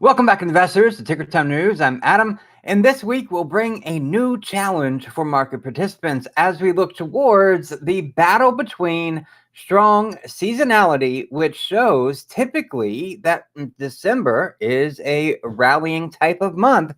Welcome back, investors, to Ticker Time News. I'm Adam, and this week we'll bring a new challenge for market participants as we look towards the battle between strong seasonality, which shows typically that December is a rallying type of month,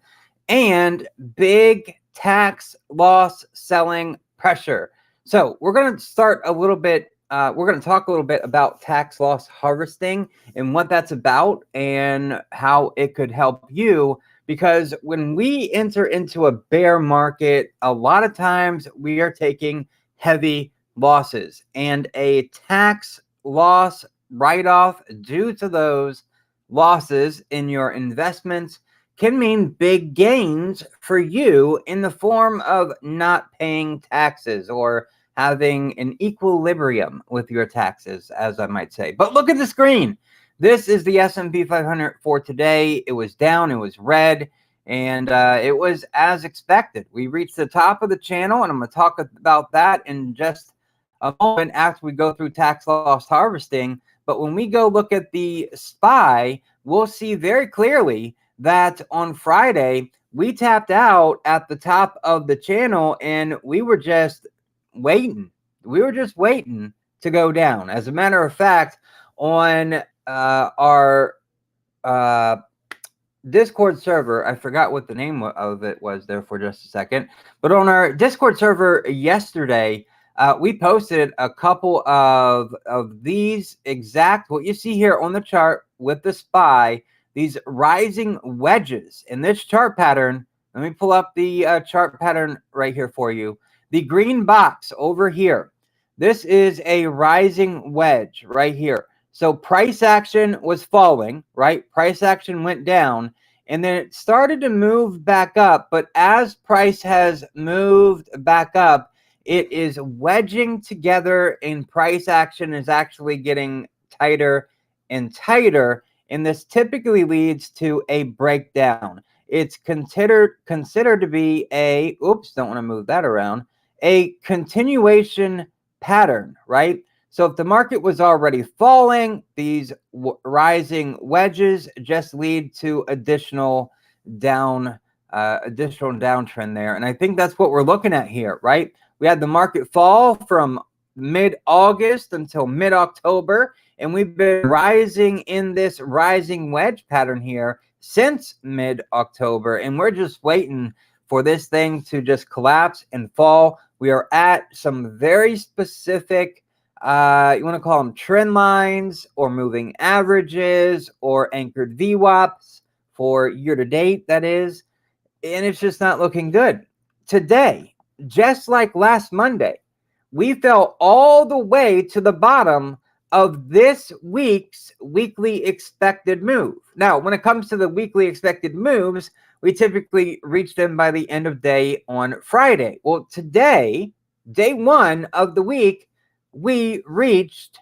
and big tax loss selling pressure. So we're going to start a little bit. We're going to talk a little bit about tax loss harvesting and what that's about and how it could help you. Because when we enter into a bear market, a lot of times we are taking heavy losses, and a tax loss write-off due to those losses in your investments can mean big gains for you in the form of not paying taxes or having an equilibrium with your taxes, as I might say. But look at the screen. This is the S&P 500 for today. It was down, it was red, and it was as expected. We reached the top of the channel, and I'm going to talk about that in just a moment after we go through tax loss harvesting. But when we go look at the SPY, we'll see very clearly that on Friday, we tapped out at the top of the channel, and we were just waiting. We were just waiting to go down. As a matter of fact, on our Discord server, I forgot what the name of it was there for just a second, but on our Discord server yesterday, we posted a couple of these exact, what you see here on the chart with the SPY, these rising wedges in this chart pattern. Let me pull up the chart pattern right here for you. The green box over here, this is a rising wedge right here. So price action was falling, right? Price action went down, and then it started to move back up. But as price has moved back up, it is wedging together, and price action is actually getting tighter and tighter. And this typically leads to a breakdown. It's considered to be a, oops, don't want to move that around, a continuation pattern, right? So if the market was already falling, these rising wedges just lead to additional downtrend there. And I think that's what we're looking at here, right? We had the market fall from mid-August until mid-October, and we've been rising in this rising wedge pattern here since mid-October, and we're just waiting for this thing to just collapse and fall. We are at some very specific, you want to call them trend lines or moving averages or anchored VWAPs for year to date, that is, and it's just not looking good. Today, just like last Monday, we fell all the way to the bottom of this week's weekly expected move. Now, when it comes to the weekly expected moves, we typically reach them by the end of day on Friday. Well, today, day one of the week, we reached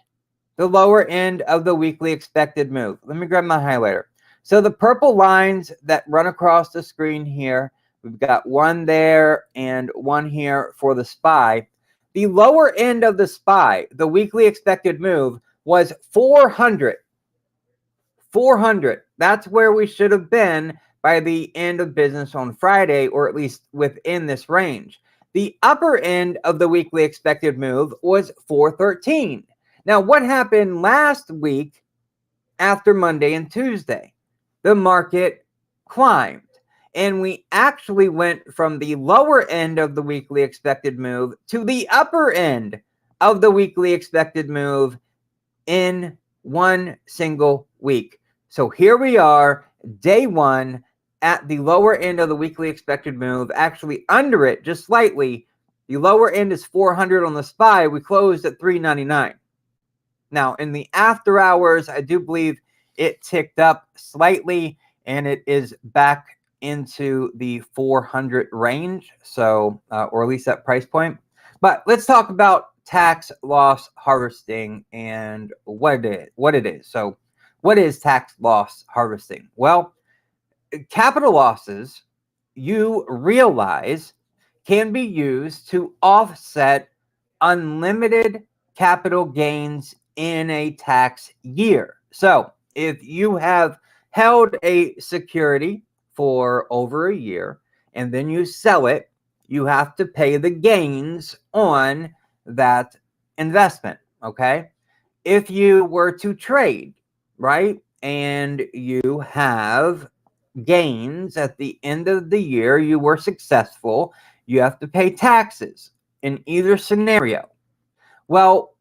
the lower end of the weekly expected move. Let me grab my highlighter. So the purple lines that run across the screen here, we've got one there and one here for the SPY. The lower end of the SPY, the weekly expected move, was 400. 400. That's where we should have been by the end of business on Friday, or at least within this range. The upper end of the weekly expected move was 413. Now, what happened last week after Monday and Tuesday? The market climbed, and we actually went from the lower end of the weekly expected move to the upper end of the weekly expected move in one single week. So here we are, day one, at the lower end of the weekly expected move, actually under it just slightly. The lower end is 400 on the SPY. We closed at 399. Now, in the after hours, I do believe it ticked up slightly, and it is back into the 400 range, so or at least that price point. But let's talk about tax loss harvesting and what it is. So what is tax loss harvesting? Well, capital losses, you realize, can be used to offset unlimited capital gains in a tax year. So if you have held a security for over a year and then you sell it, you have to pay the gains on that investment, okay? If you were to trade, right, and you have gains at the end of the year, you were successful, you have to pay taxes in either scenario. Well,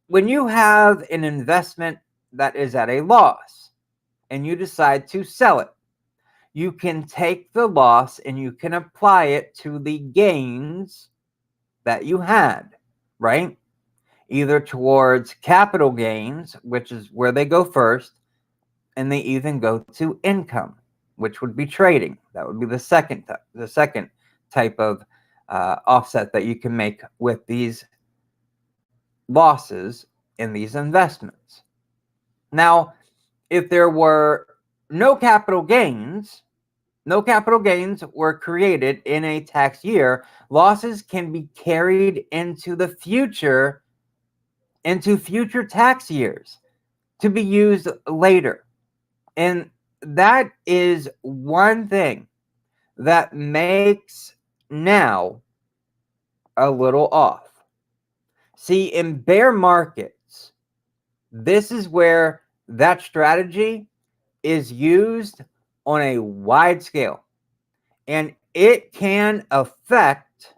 when you have an investment that is at a loss and you decide to sell it, you can take the loss and you can apply it to the gains that you had, right? Either towards capital gains, which is where they go first, and they even go to income, which would be trading. That would be the second type of offset that you can make with these losses in these investments. Now, if there were no capital gains were created in a tax year, losses can be carried into the future, into future tax years to be used later. And that is one thing that makes now a little off. See, in bear markets, this is where that strategy is used on a wide scale, and it can affect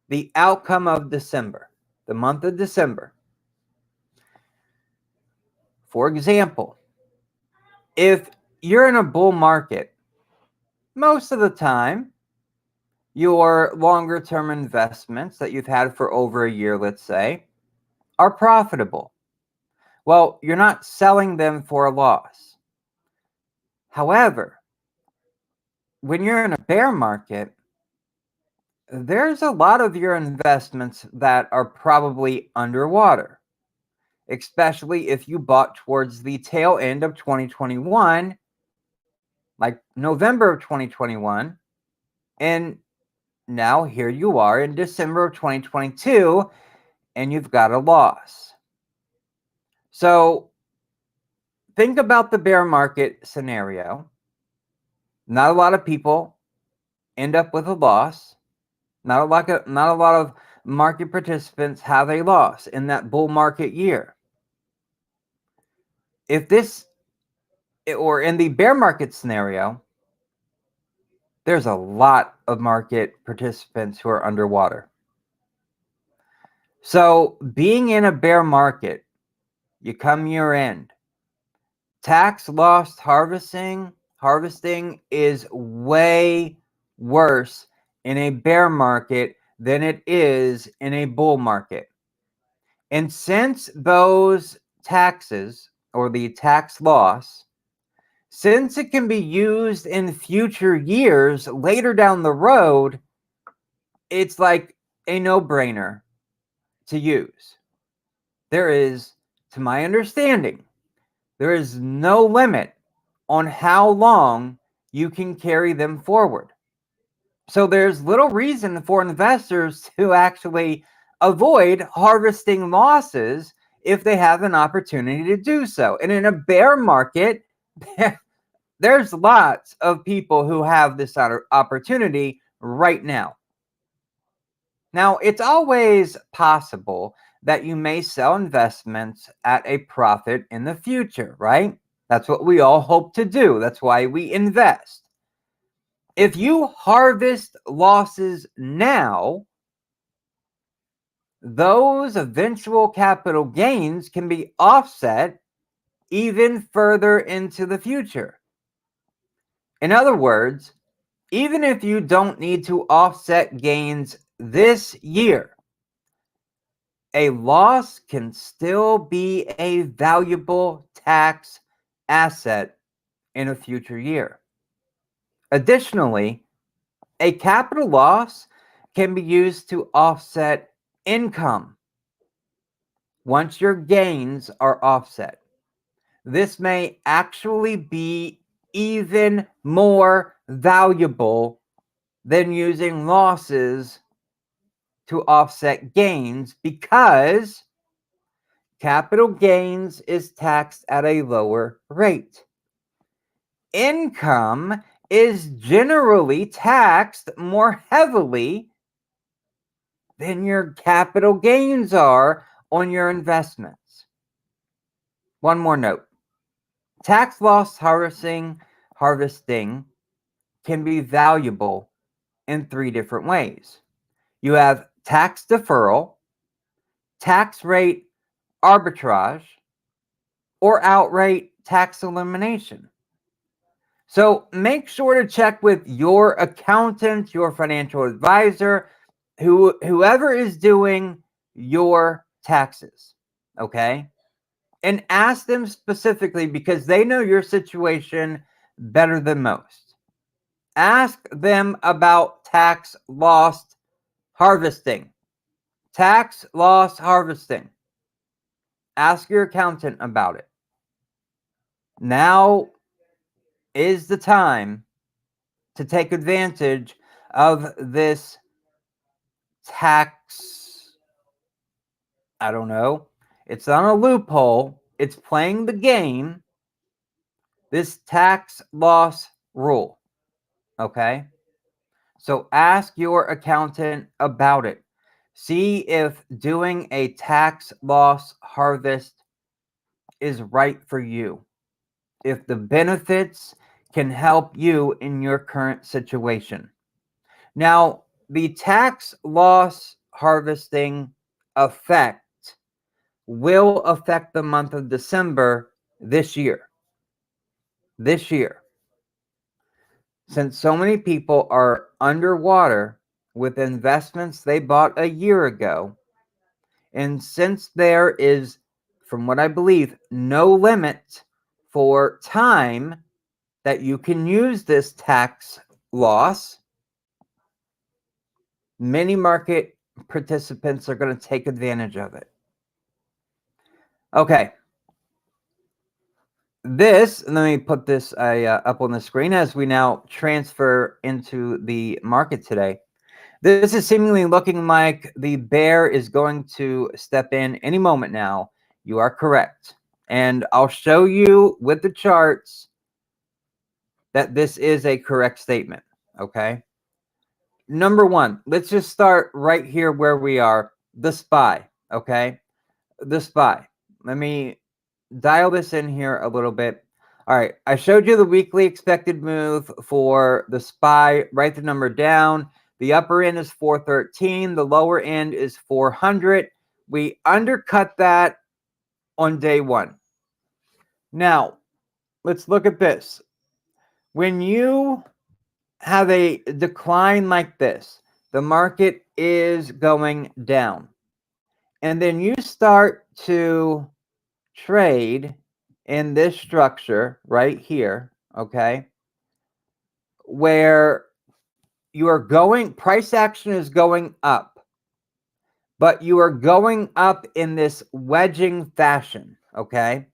the outcome of December, the month of December. For example, if you're in a bull market, most of the time, your longer term investments that you've had for over a year, let's say, are profitable. Well, you're not selling them for a loss. However, when you're in a bear market, there's a lot of your investments that are probably underwater, especially if you bought towards the tail end of 2021, like November of 2021, and now here you are in December of 2022, and you've got a loss. So think about the bear market scenario. Not a lot of people end up with a loss. Not a lot of market participants have a loss in that bull market year. If this, or in the bear market scenario, there's a lot of market participants who are underwater. So being in a bear market, you come year end, tax loss harvesting is way worse in a bear market than it is in a bull market. And since those taxes, or the tax loss, since it can be used in future years later down the road, it's like a no-brainer to use. There is, to my understanding, there is no limit on how long you can carry them forward. So there's little reason for investors to actually avoid harvesting losses if they have an opportunity to do so. And in a bear market, there's lots of people who have this opportunity right now. Now, it's always possible that you may sell investments at a profit in the future, right? That's what we all hope to do. That's why we invest. If you harvest losses now, those eventual capital gains can be offset even further into the future. In other words, even if you don't need to offset gains this year, a loss can still be a valuable tax asset in a future year. Additionally, a capital loss can be used to offset income once your gains are offset. This may actually be even more valuable than using losses to offset gains, because capital gains is taxed at a lower rate. income is generally taxed more heavily than your capital gains are on your investments. One more note. Tax loss harvesting can be valuable in 3 different ways. You have tax deferral, tax rate arbitrage, or outright tax elimination. So make sure to check with your accountant, your financial advisor, whoever is doing your taxes, okay? And ask them specifically because they know your situation better than most. Ask them about tax loss harvesting. Tax loss harvesting. Ask your accountant about it. Now is the time to take advantage of this tax. I don't know. It's not a loophole. It's playing the game. This tax loss rule. Okay. So ask your accountant about it. See if doing a tax loss harvest is right for you. If the benefits can help you in your current situation. Now, the tax loss harvesting effect will affect the month of December this year. This year. Since so many people are underwater with investments they bought a year ago, and since there is, from what I believe, no limit for time that you can use this tax loss, many market participants are going to take advantage of it. Okay. Let me put this up on the screen as we now transfer into the market today. This is seemingly looking like the bear is going to step in any moment now. You are correct. And I'll show you with the charts that this is a correct statement. Okay. Number one, let's just start right here where we are. The SPY. Okay. The SPY. Let me dial this in here a little bit. All right, I showed you the weekly expected move for the SPY. Write the number down. The upper end is 413. The lower end is 400. We undercut that on day one. Now, let's look at this. When you have a decline like this, the market is going down. And then you start to trade in this structure right here, okay, where you are going, price action is going up, but you are going up in this wedging fashion, okay?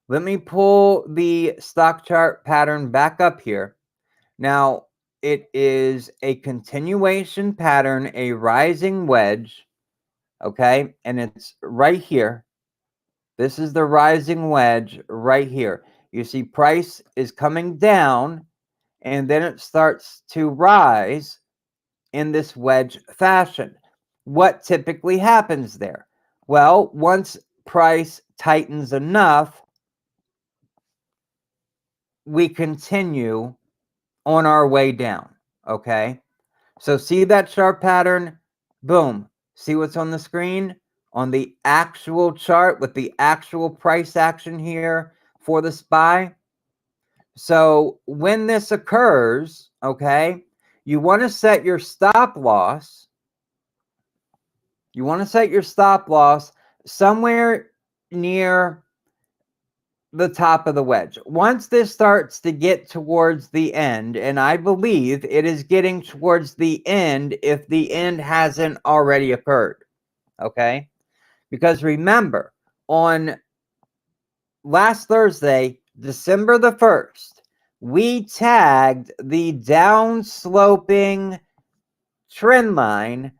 Let me pull the stock chart pattern back up here. Now, it is a continuation pattern, a rising wedge, okay? And it's right here. This is the rising wedge right here. You see price is coming down and then it starts to rise in this wedge fashion. What typically happens there? Well, once price tightens enough, we continue on our way down, okay? So see that sharp pattern? Boom. See what's on the screen? On the actual chart with the actual price action here for the SPY. So when this occurs, okay, you want to set your stop loss. You want to set your stop loss somewhere near the top of the wedge. Once this starts to get towards the end, and I believe it is getting towards the end if the end hasn't already occurred, okay? Because remember, on last Thursday, December the 1st, we tagged the down-sloping trend line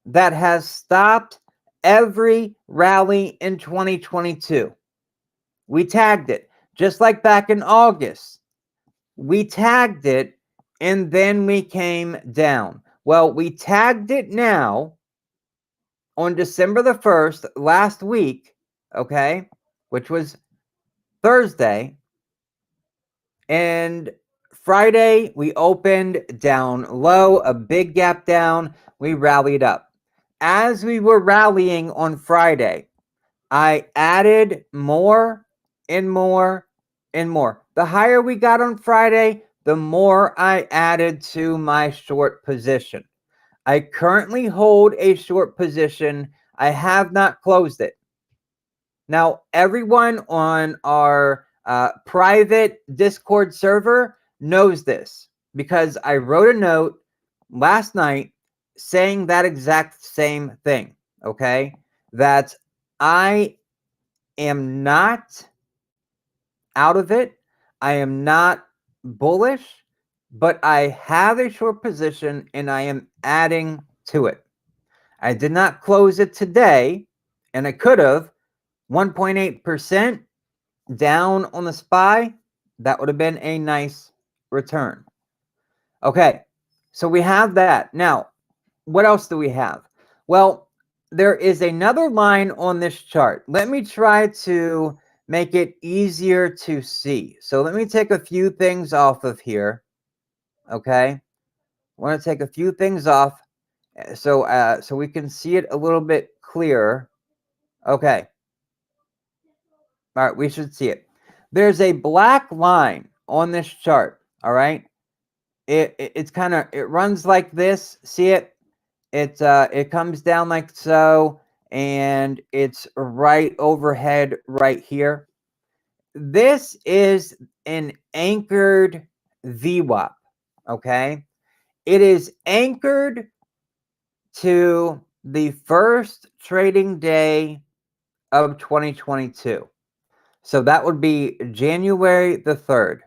that has stopped every rally in 2022. We tagged it, just like back in August. we tagged it, and then we came down. Well, we tagged it now on December the 1st, last week, okay, which was Thursday. And Friday, we opened down low, a big gap down. We rallied up. As we were rallying on Friday, I added more and more and more. The higher we got on Friday, the more I added to my short position. I currently hold a short position. I have not closed it. Now, everyone on our private Discord server knows this because I wrote a note last night saying that exact same thing, okay? That I am not out of it. I am not bullish, but I have a short position and I am adding to it. I did not close it today, and I could have. 1.8% down on the SPY. That would have been a nice return. Okay, so we have that. Now, what else do we have? Well, there is another line on this chart. Let me try to make it easier to see. So let me take a few things off of here. Okay, I want to take a few things off so we can see it a little bit clearer. Okay. All right, we should see it. There's a black line on this chart. All right, it's kind of, it runs like this. See it? It comes down like so, and it's right overhead right here. This is an anchored VWAP. Okay, it is anchored to the first trading day of 2022. So that would be January the 3rd.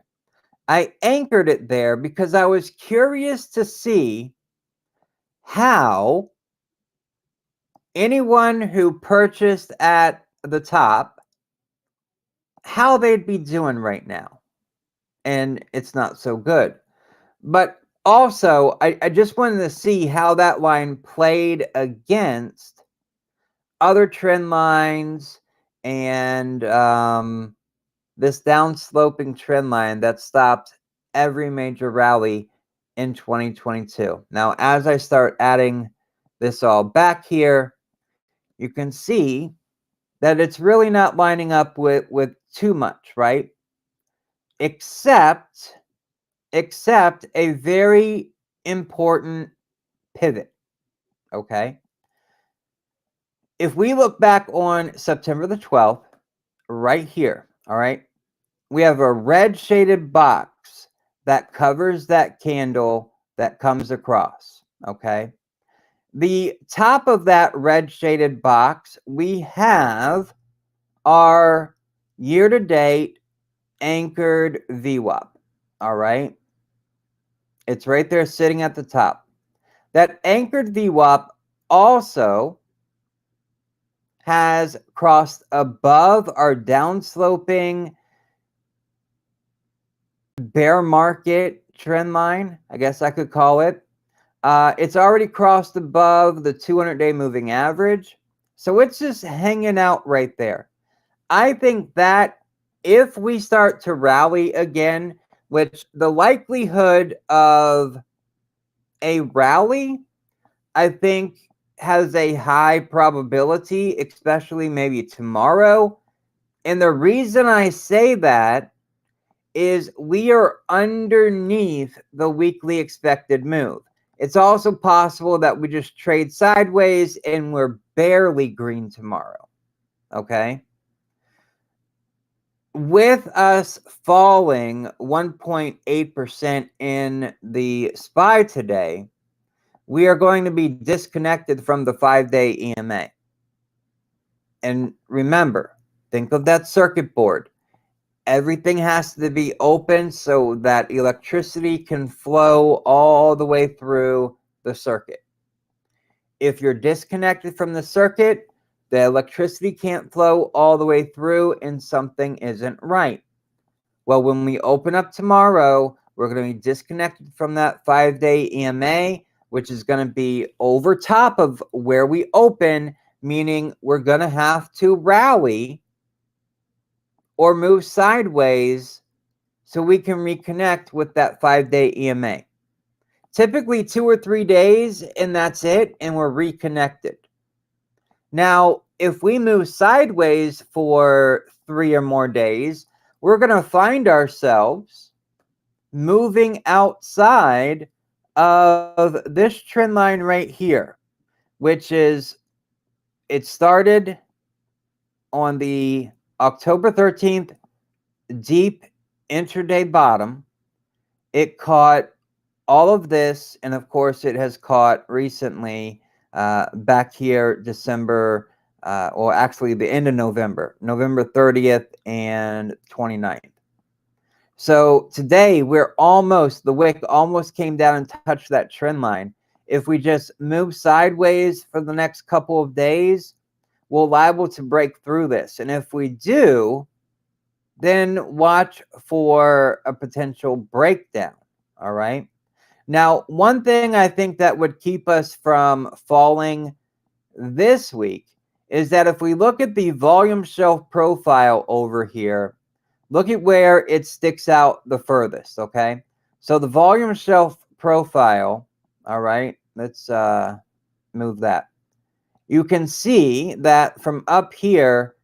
I anchored it there because I was curious to see how anyone who purchased at the top, how they'd be doing right now. And it's not so good. But also, I just wanted to see how that line played against other trend lines and this down-sloping trend line that stopped every major rally in 2022. Now, as I start adding this all back here, you can see that it's really not lining up with too much, right? Except a very important pivot, okay? If we look back on September the 12th, right here, all right, we have a red shaded box that covers that candle that comes across, okay? The top of that red shaded box, we have our year-to-date anchored VWAP, all right? It's right there sitting at the top. That anchored VWAP also has crossed above our downsloping bear market trend line, I guess I could call it. It's already crossed above the 200-day moving average. So it's just hanging out right there. I think that if we start to rally again, which the likelihood of a rally, I think, has a high probability, especially maybe tomorrow. And the reason I say that is we are underneath the weekly expected move. It's also possible that we just trade sideways and we're barely green tomorrow. Okay. With us falling 1.8% in the SPY today, we are going to be disconnected from the 5-day EMA. And remember, think of that circuit board. Everything has to be open so that electricity can flow all the way through the circuit. If you're disconnected from the circuit, the electricity can't flow all the way through and something isn't right. Well, when we open up tomorrow, We're going to be disconnected from that 5-day EMA, which is going to be over top of where we open, meaning we're going to have to rally or move sideways so we can reconnect with that 5-day EMA. Typically 2 or 3 days, and that's it, and we're reconnected. Now, if we move sideways for 3 or more days, we're going to find ourselves moving outside of this trend line right here, which is, it started on the October 13th deep intraday bottom. It caught all of this, and of course it has caught recently back here December, or actually the end of November 30th and 29th. So today the wick almost came down and touched that trend line. If we just move sideways for the next couple of days, we're liable to break through this. And if we do, then watch for a potential breakdown. All right. Now, one thing I think that would keep us from falling this week is that if we look at the volume shelf profile over here, look at where it sticks out the furthest, okay? So the volume shelf profile, all right, let's move that. You can see that from up here,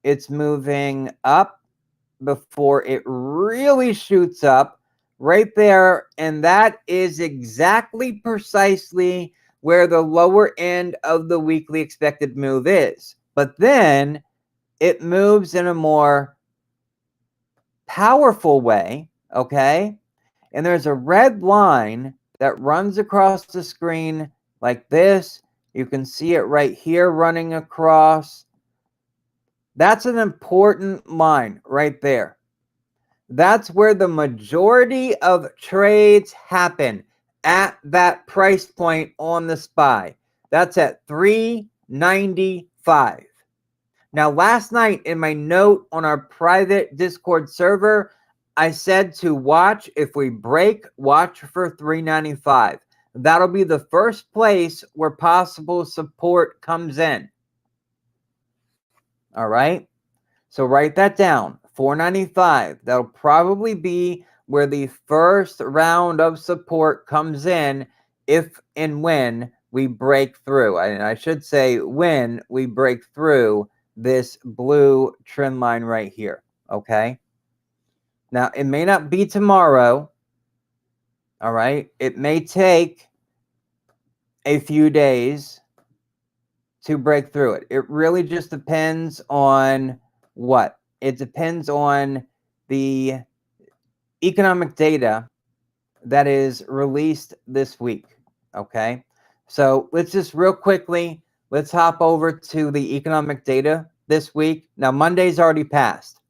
it's moving up before it really shoots up right there, and that is exactly precisely where the lower end of the weekly expected move is. But then it moves in a more powerful way, okay? And there's a red line that runs across the screen like this. You can see it right here running across. That's an important line right there. That's where the majority of trades happen, at that price point on the SPY. That's at 395. Now, last night in my note on our private Discord server, I said to watch, if we break, watch for 395. That'll be the first place where possible support comes in. All right? So write that down, 495. That'll probably be where the first round of support comes in if and when we break through. And I should say when we break through this blue trend line right here, okay? Now, it may not be tomorrow, all right? It may take a few days to break through it. It really just depends on what? It depends on the economic data that is released this week, okay? So let's just real quickly, let's hop over to the economic data this week. Now, Monday's already passed.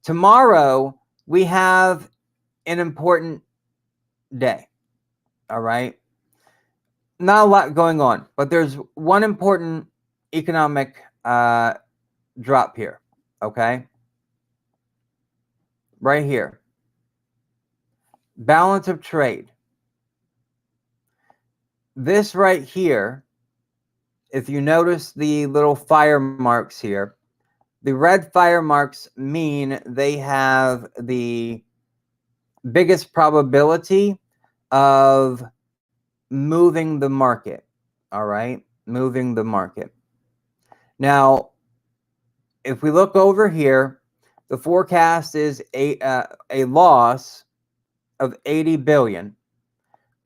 Tomorrow, we have an important day, all right? Not a lot going on, but there's one important economic drop here, okay? Right here. Balance of trade. This right here, if you notice the little fire marks here, the red fire marks mean they have the biggest probability of moving the market, all right? Moving the market. Now, if we look over here, the forecast is a loss of 80 billion.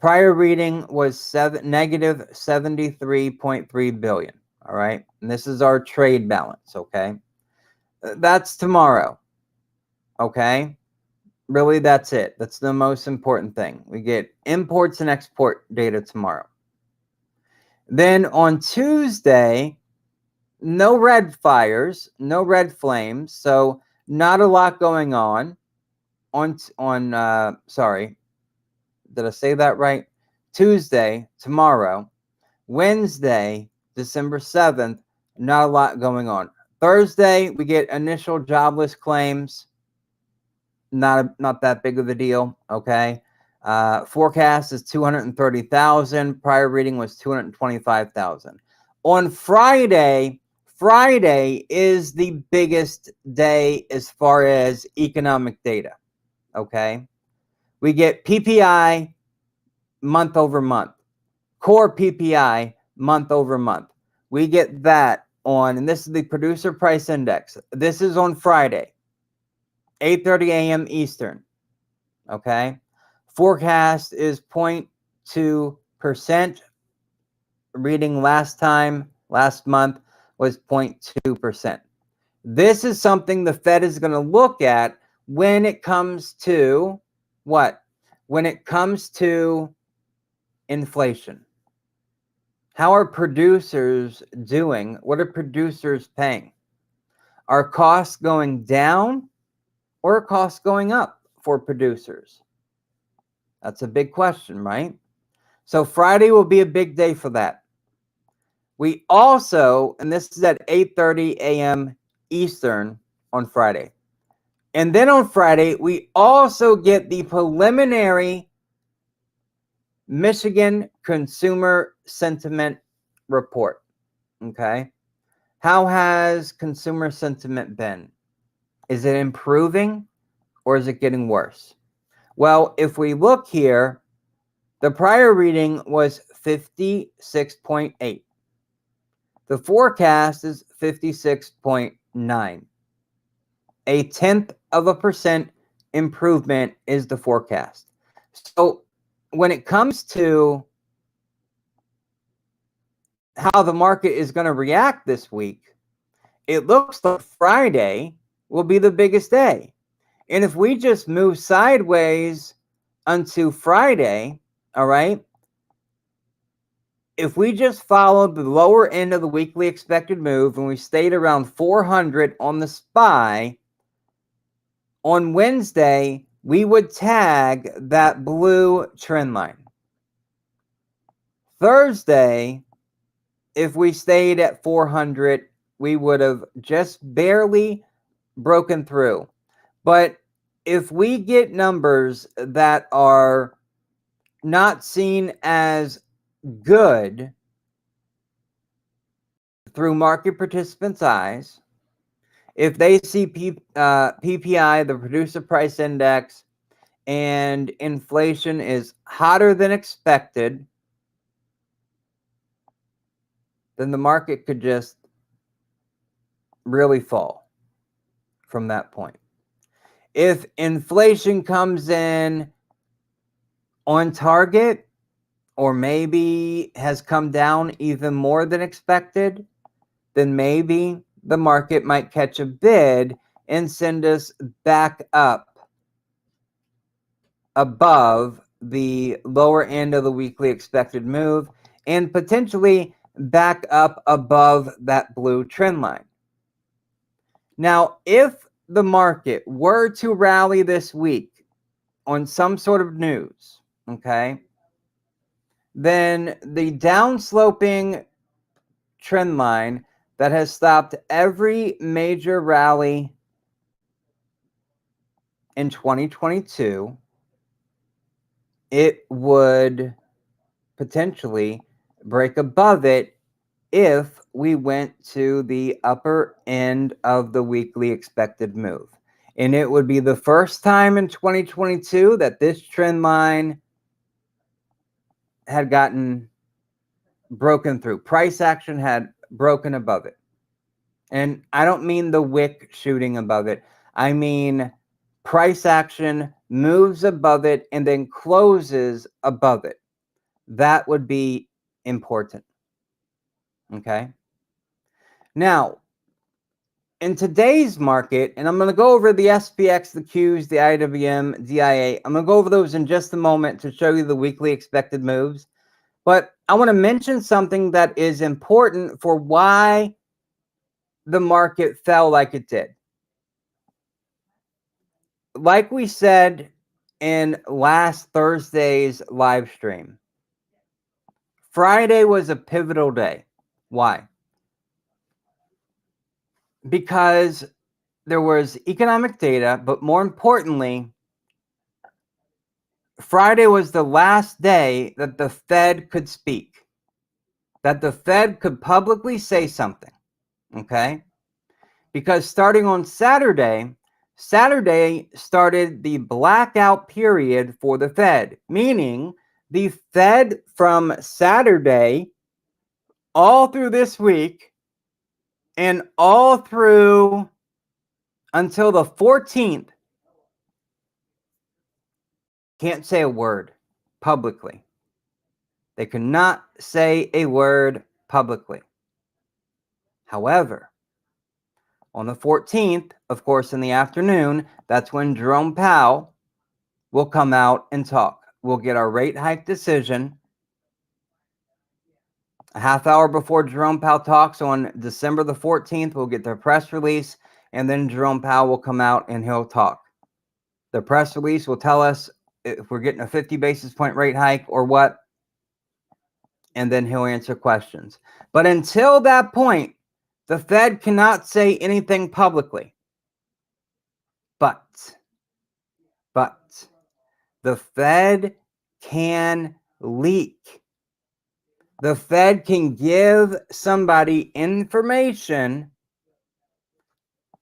Prior reading was negative 73.3 billion. All right. And this is our trade balance. Okay. That's tomorrow. Okay. Really, that's it. That's the most important thing. We get imports and export data tomorrow. Then on Tuesday, no red fires, no red flames. So not a lot going on. Sorry, did I say that right? Tuesday, tomorrow. Wednesday, December 7th, not a lot going on. Thursday, we get initial jobless claims. not that big of a deal. Okay. Forecast is 230,000. Prior reading was 225,000. On Friday is the biggest day as far as economic data. Okay. We get PPI month over month, core PPI month over month. We get that on, and this is the producer price index. This is on Friday, 8:30 a.m. Eastern. Okay. Forecast is 0.2%. Reading last month was 0.2%. This is something the Fed is going to look at when it comes to what? When it comes to inflation. How are producers doing? What are producers paying? Are costs going down or are costs going up for producers? That's a big question, right? So Friday will be a big day for that. We also, and this is at 8:30 a.m. Eastern on Friday. And then on Friday, we also get the preliminary Michigan Consumer Sentiment Report. Okay. How has consumer sentiment been? Is it improving or is it getting worse? Well, if we look here, the prior reading was 56.8. The forecast is 56.9. 0.1% improvement is the forecast. So when it comes to how the market is going to react this week, it looks like Friday will be the biggest day. And if we just move sideways unto Friday, all right, if we just followed the lower end of the weekly expected move and we stayed around 400 on the SPY, on Wednesday, we would tag that blue trend line. Thursday, if we stayed at 400, we would have just barely broken through. But if we get numbers that are not seen as good through market participants' eyes, if they see PPI, the producer price index, and inflation is hotter than expected, then the market could just really fall from that point. If inflation comes in on target, or maybe has come down even more than expected, then maybe the market might catch a bid and send us back up above the lower end of the weekly expected move and potentially back up above that blue trend line. Now, if the market were to rally this week on some sort of news, okay, then the downsloping trend line that has stopped every major rally in 2022, it would potentially break above it if we went to the upper end of the weekly expected move. And it would be the first time in 2022 that this trend line had gotten broken through. Price action had broken above it. And I don't mean the wick shooting above it. I mean price action moves above it and then closes above it. That would be important. Okay. Now, in today's market, and I'm going to go over the SPX, the Qs, the IWM, DIA. I'm going to go over those in just a moment to show you the weekly expected moves. But I want to mention something that is important for why the market fell like it did. Like we said in last Thursday's live stream, Friday was a pivotal day. Why? Because there was economic data, but more importantly, Friday was the last day that the Fed could speak, that the Fed could publicly say something, okay? Because starting on Saturday started the blackout period for the Fed, meaning the Fed from Saturday all through this week and all through until the 14th can't say a word publicly. They could not say a word publicly. However, on the 14th, of course, in the afternoon, that's when Jerome Powell will come out and talk. We'll get our rate hike decision a half hour before Jerome Powell talks on December the 14th. We'll get the press release, and then Jerome Powell will come out and he'll talk. The press release will tell us if we're getting a 50 basis point rate hike or what, and then he'll answer questions. But until that point, the Fed cannot say anything publicly. But the Fed can leak. The Fed can give somebody information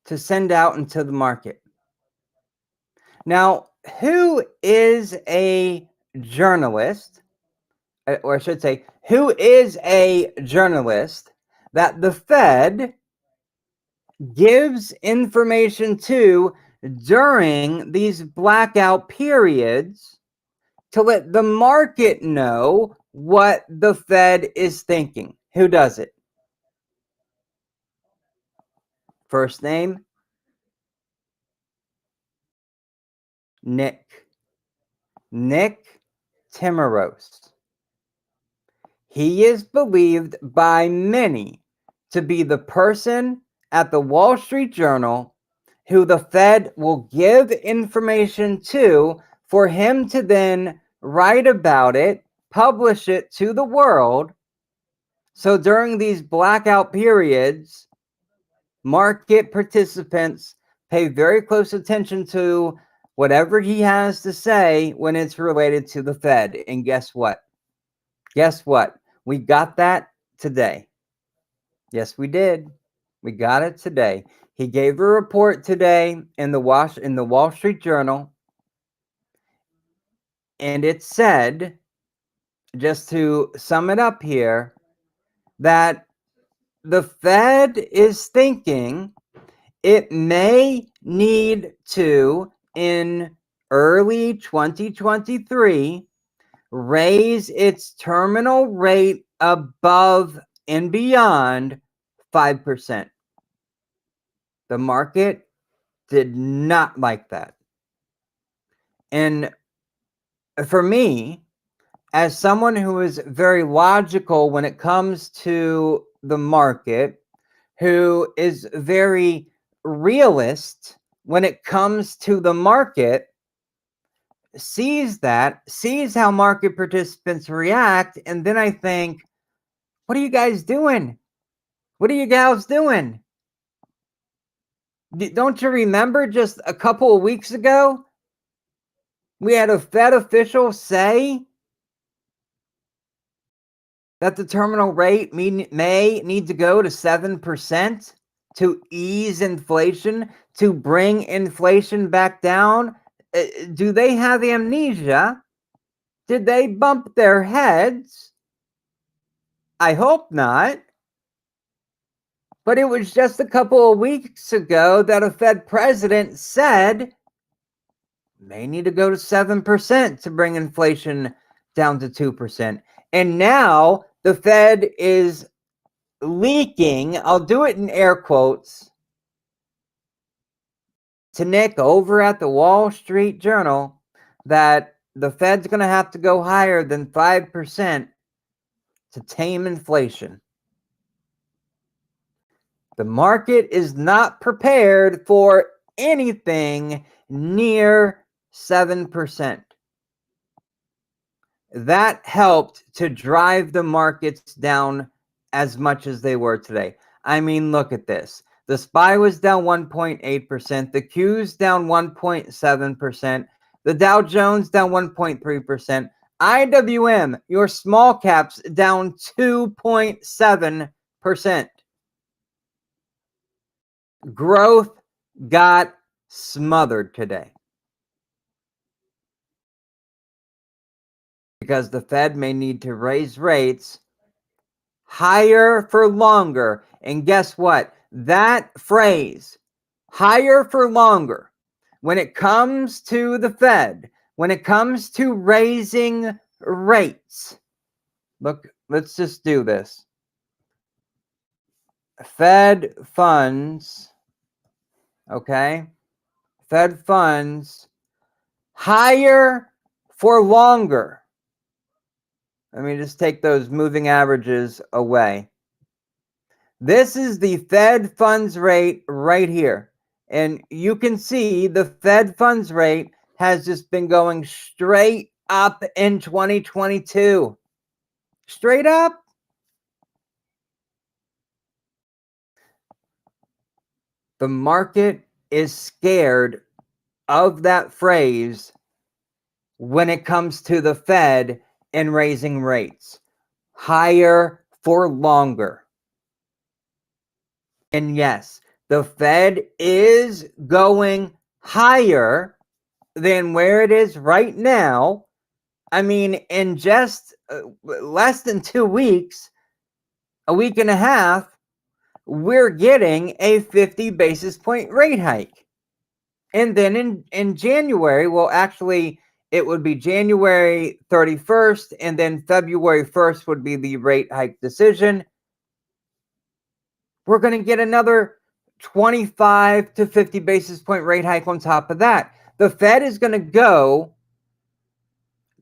to send out into the market. Now, who is a journalist, or I should say, who is a journalist that the Fed gives information to during these blackout periods to let the market know what the Fed is thinking? Who does it? First name, Nick Timiraos. He is believed by many to be the person at the Wall Street Journal who the Fed will give information to for him to then write about it, publish it to the world. So during these blackout periods, market participants pay very close attention to whatever he has to say when it's related to the Fed. And guess what? Guess what? We got that today. Yes, we did. We got it today. He gave a report today in the Wall Street Journal, and it said, just to sum it up here, that the Fed is thinking it may need to, in early 2023, raise its terminal rate above and beyond 5%. The market did not like that. And for me, as someone who is very logical when it comes to the market, who is very realist when it comes to the market, sees how market participants react, and then I think, what are you guys doing? What are you gals doing? Don't you remember just a couple of weeks ago, we had a Fed official say that the terminal rate may need to go to 7% to ease inflation, to bring inflation back down? Do they have amnesia? Did they bump their heads? I hope not. But it was just a couple of weeks ago that a Fed president said may need to go to 7% to bring inflation down to 2%. And now the Fed is leaking, I'll do it in air quotes, to Nick over at the Wall Street Journal that the Fed's going to have to go higher than 5% to tame inflation. The market is not prepared for anything near 7%. That helped to drive the markets down as much as they were today. I mean, look at this. The SPY was down 1.8%. The Q's down 1.7%. The Dow Jones down 1.3%. IWM, your small caps, down 2.7%. Growth got smothered today because the Fed may need to raise rates higher for longer. And guess what? That phrase, higher for longer, when it comes to the Fed, when it comes to raising rates, look, let's just do this. Fed funds, okay? Fed funds higher for longer. Let me just take those moving averages away. This is the Fed funds rate right here. And you can see the Fed funds rate has just been going straight up in 2022. Straight up. The market is scared of that phrase when it comes to the Fed and raising rates. Higher for longer. And yes, the Fed is going higher than where it is right now. I mean, in just less than 2 weeks, a week and a half, we're getting a 50 basis point rate hike. And then in January, well, actually, it would be January 31st, and then February 1st would be the rate hike decision. We're going to get another 25 to 50 basis point rate hike on top of that. The Fed is going to go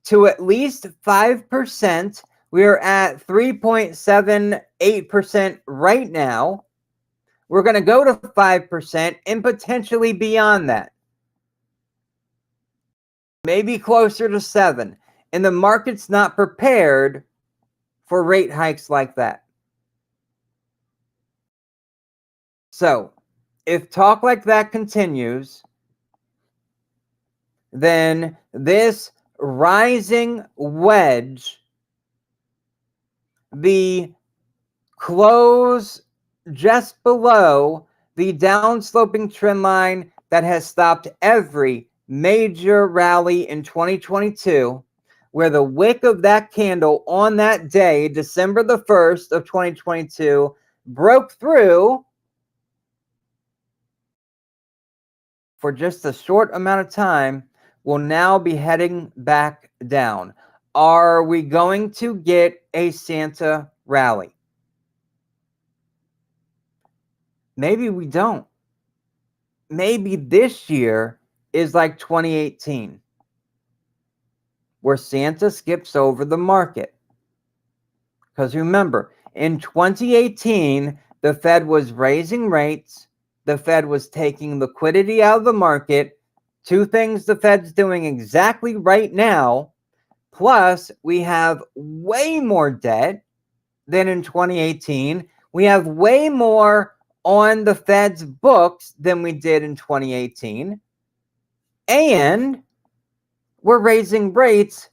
to at least 5%. We are at 3.78% right now. We're going to go to 5% and potentially beyond that. Maybe closer to 7%. And the market's not prepared for rate hikes like that. So, if talk like that continues, then this rising wedge, the close just below the downsloping trend line that has stopped every major rally in 2022, where the wick of that candle on that day, December the 1st of 2022, broke through for just a short amount of time, will now be heading back down. Are we going to get a Santa rally? Maybe we don't. Maybe this year is like 2018, where Santa skips over the market. Because remember, in 2018, the Fed was raising rates. The Fed was taking liquidity out of the market. Two things the Fed's doing exactly right now. Plus, we have way more debt than in 2018. We have way more on the Fed's books than we did in 2018. And we're raising rates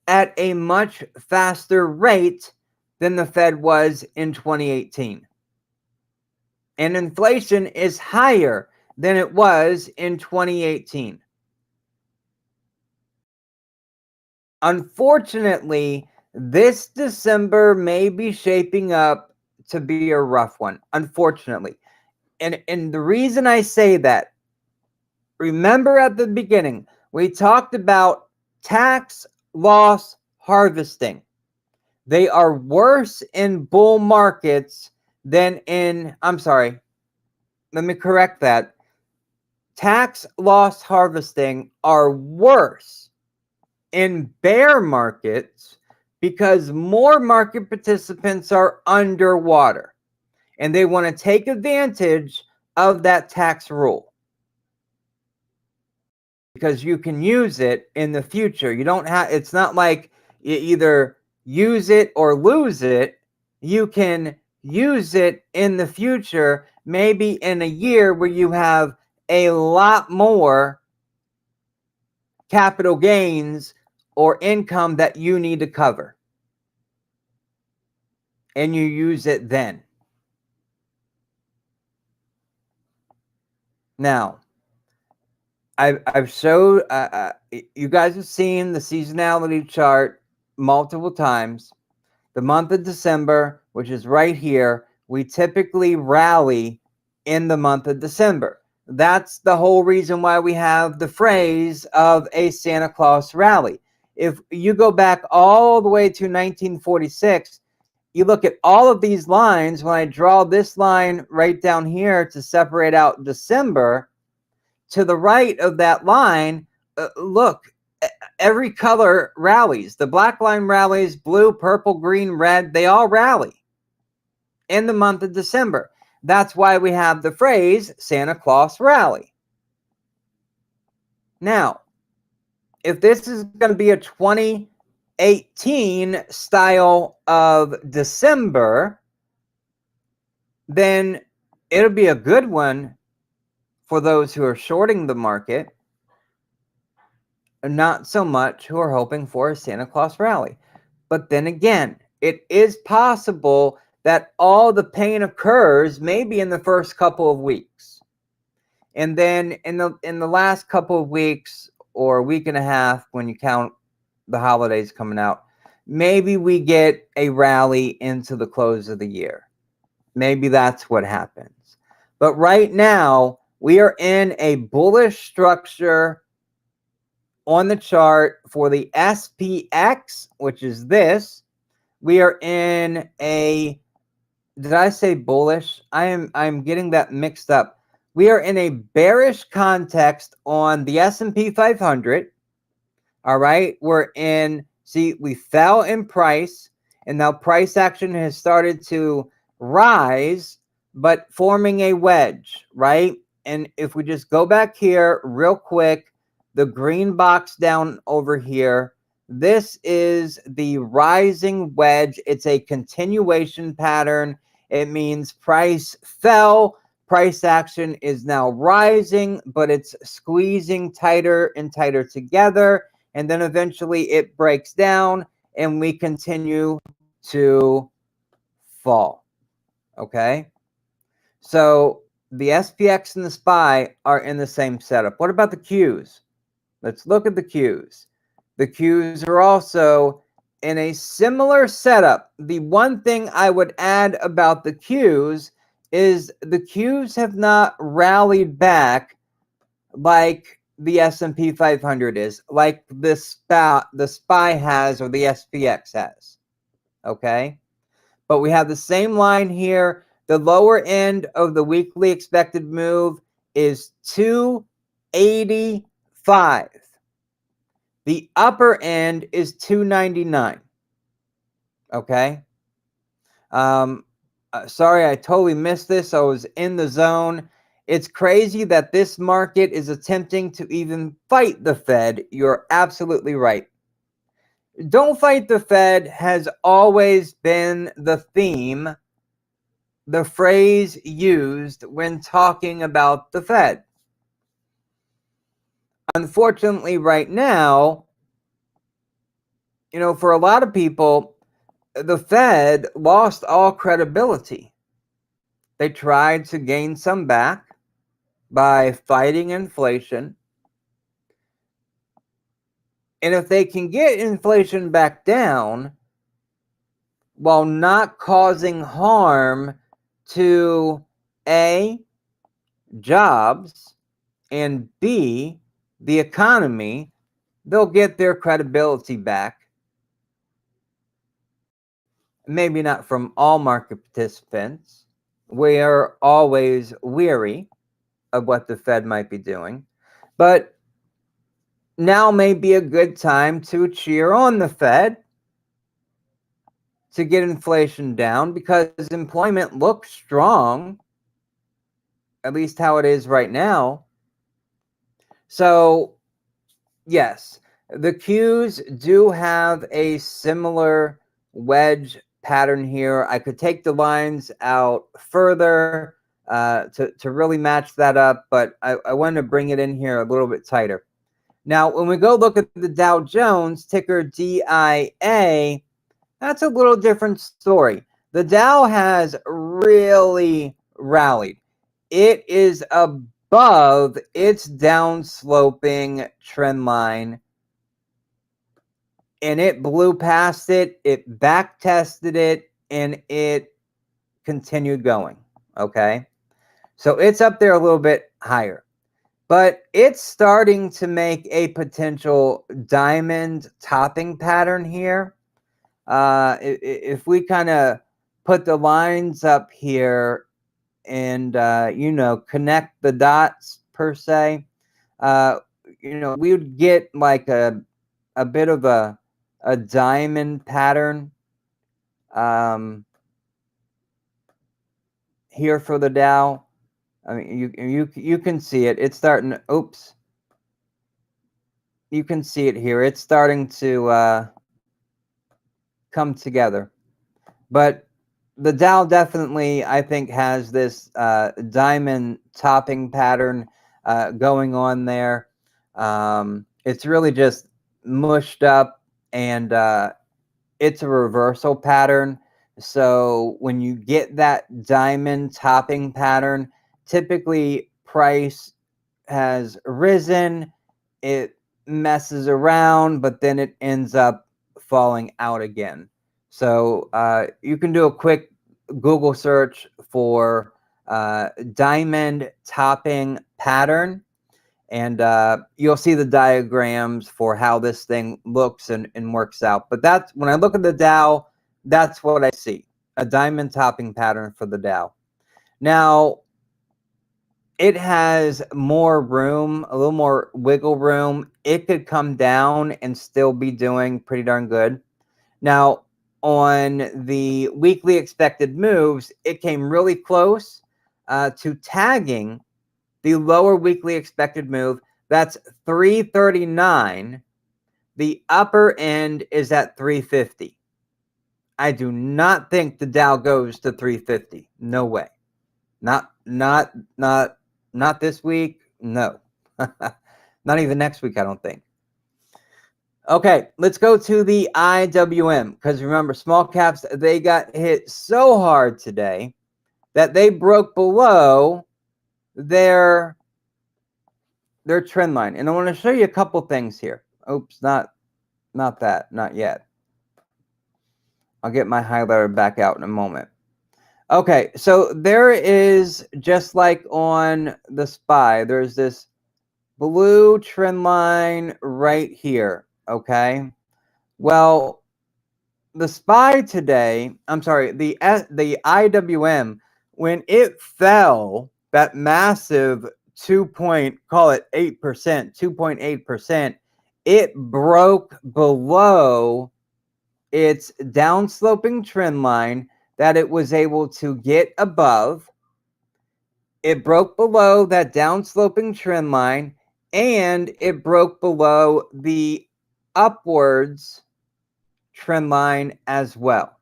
at a much faster rate than the Fed was in 2018. And inflation is higher than it was in 2018. Unfortunately, this December may be shaping up to be a rough one, unfortunately. And the reason I say that, remember at the beginning, we talked about tax loss harvesting. They are worse in bull markets than in, let me correct that. Tax loss harvesting are worse in bear markets because more market participants are underwater and they want to take advantage of that tax rule because you can use it in the future. You don't have, it's not like you either use it or lose it. You can use it in the future, maybe in a year where you have a lot more capital gains or income that you need to cover. And you use it then. Now, I've showed, you guys have seen the seasonality chart multiple times. The month of December, which is right here, we typically rally in the month of December. That's the whole reason why we have the phrase of a Santa Claus rally. If you go back all the way to 1946, you look at all of these lines. When I draw this line right down here to separate out December, to the right of that line, look, every color rallies. The black line rallies, blue, purple, green, red, they all rally in the month of December. That's why we have the phrase Santa Claus rally. Now, if this is going to be a 2018 style of December, then it'll be a good one for those who are shorting the market, not so much who are hoping for a Santa Claus rally. But then again, it is possible that all the pain occurs maybe in the first couple of weeks. And then in the last couple of weeks or a week and a half, when you count the holidays coming out, maybe we get a rally into the close of the year. Maybe that's what happens. But right now, we are in a bullish structure on the chart for the SPX, which is this. We are in a, did I say bullish? I'm getting that mixed up. We are in a bearish context on the S&P 500. All right, we're in, see, we fell in price, and now price action has started to rise, but forming a wedge, right? And if we just go back here real quick, the green box down over here, this is the rising wedge. It's a continuation pattern. It means price fell, price action is now rising, but it's squeezing tighter and tighter together. And then eventually it breaks down and we continue to fall. Okay. So the SPX and the SPY are in the same setup. What about the Qs? Let's look at the Qs. The Qs are also in a similar setup. The one thing I would add about the Qs is the Qs have not rallied back like the S&P 500 is, like the SPY has or the SPX has. Okay? But we have the same line here. The lower end of the weekly expected move is 285. The upper end is 299. Okay. Sorry, I totally missed this. I was in the zone. It's crazy that this market is attempting to even fight the Fed. You're absolutely right. Don't fight the Fed has always been the theme, the phrase used when talking about the Fed. Unfortunately, right now, for a lot of people, the Fed lost all credibility. They tried to gain some back by fighting inflation. And if they can get inflation back down while not causing harm to A, jobs, and B, the economy, they'll get their credibility back. Maybe not from all market participants. We are always weary of what the Fed might be doing. But now may be a good time to cheer on the Fed to get inflation down, because employment looks strong, at least how it is right now. So, yes, the Qs do have a similar wedge pattern here. I could take the lines out further to really match that up, but I wanted to bring it in here a little bit tighter. Now, when we go look at the Dow Jones, ticker DIA, that's a little different story. The Dow has really rallied. It is above its down-sloping trend line, and it blew past it, it back-tested it, and it continued going, okay? So it's up there a little bit higher. But it's starting to make a potential diamond topping pattern here. If we kind of put the lines up here and, you know, connect the dots per se, you know, we would get like a bit of a diamond pattern here for the Dow. I mean, you can see it. It's starting. Oops. You can see it here. It's starting to come together. But the Dow definitely, I think, has this diamond topping pattern going on there. It's really just mushed up, and it's a reversal pattern. So when you get that diamond topping pattern, typically price has risen, it messes around, but then it ends up falling out again. So you can do a quick Google search for diamond topping pattern, and you'll see the diagrams for how this thing looks and works out. But that's when I look at the Dow, that's what I see, a diamond topping pattern for the Dow. Now, it has more room, a little more wiggle room. It could come down and still be doing pretty darn good. Now, on the weekly expected moves, it came really close to tagging the lower weekly expected move. That's 339. The upper end is at 350. I do not think the Dow goes to 350. No way. Not this week. No. Not even next week, I don't think. Okay, let's go to the IWM, because remember, small caps, they got hit so hard today that they broke below their trend line. And I want to show you a couple things here. Oops, not that, not yet. I'll get my highlighter back out in a moment. Okay, so there is, just like on the SPY, there's this blue trend line right here, okay? Well, the SPY today, I'm sorry, the IWM, when it fell that massive 2.8%, it broke below its downsloping trend line that it was able to get above. It broke below that downsloping trend line, and it broke below the upwards trend line as well.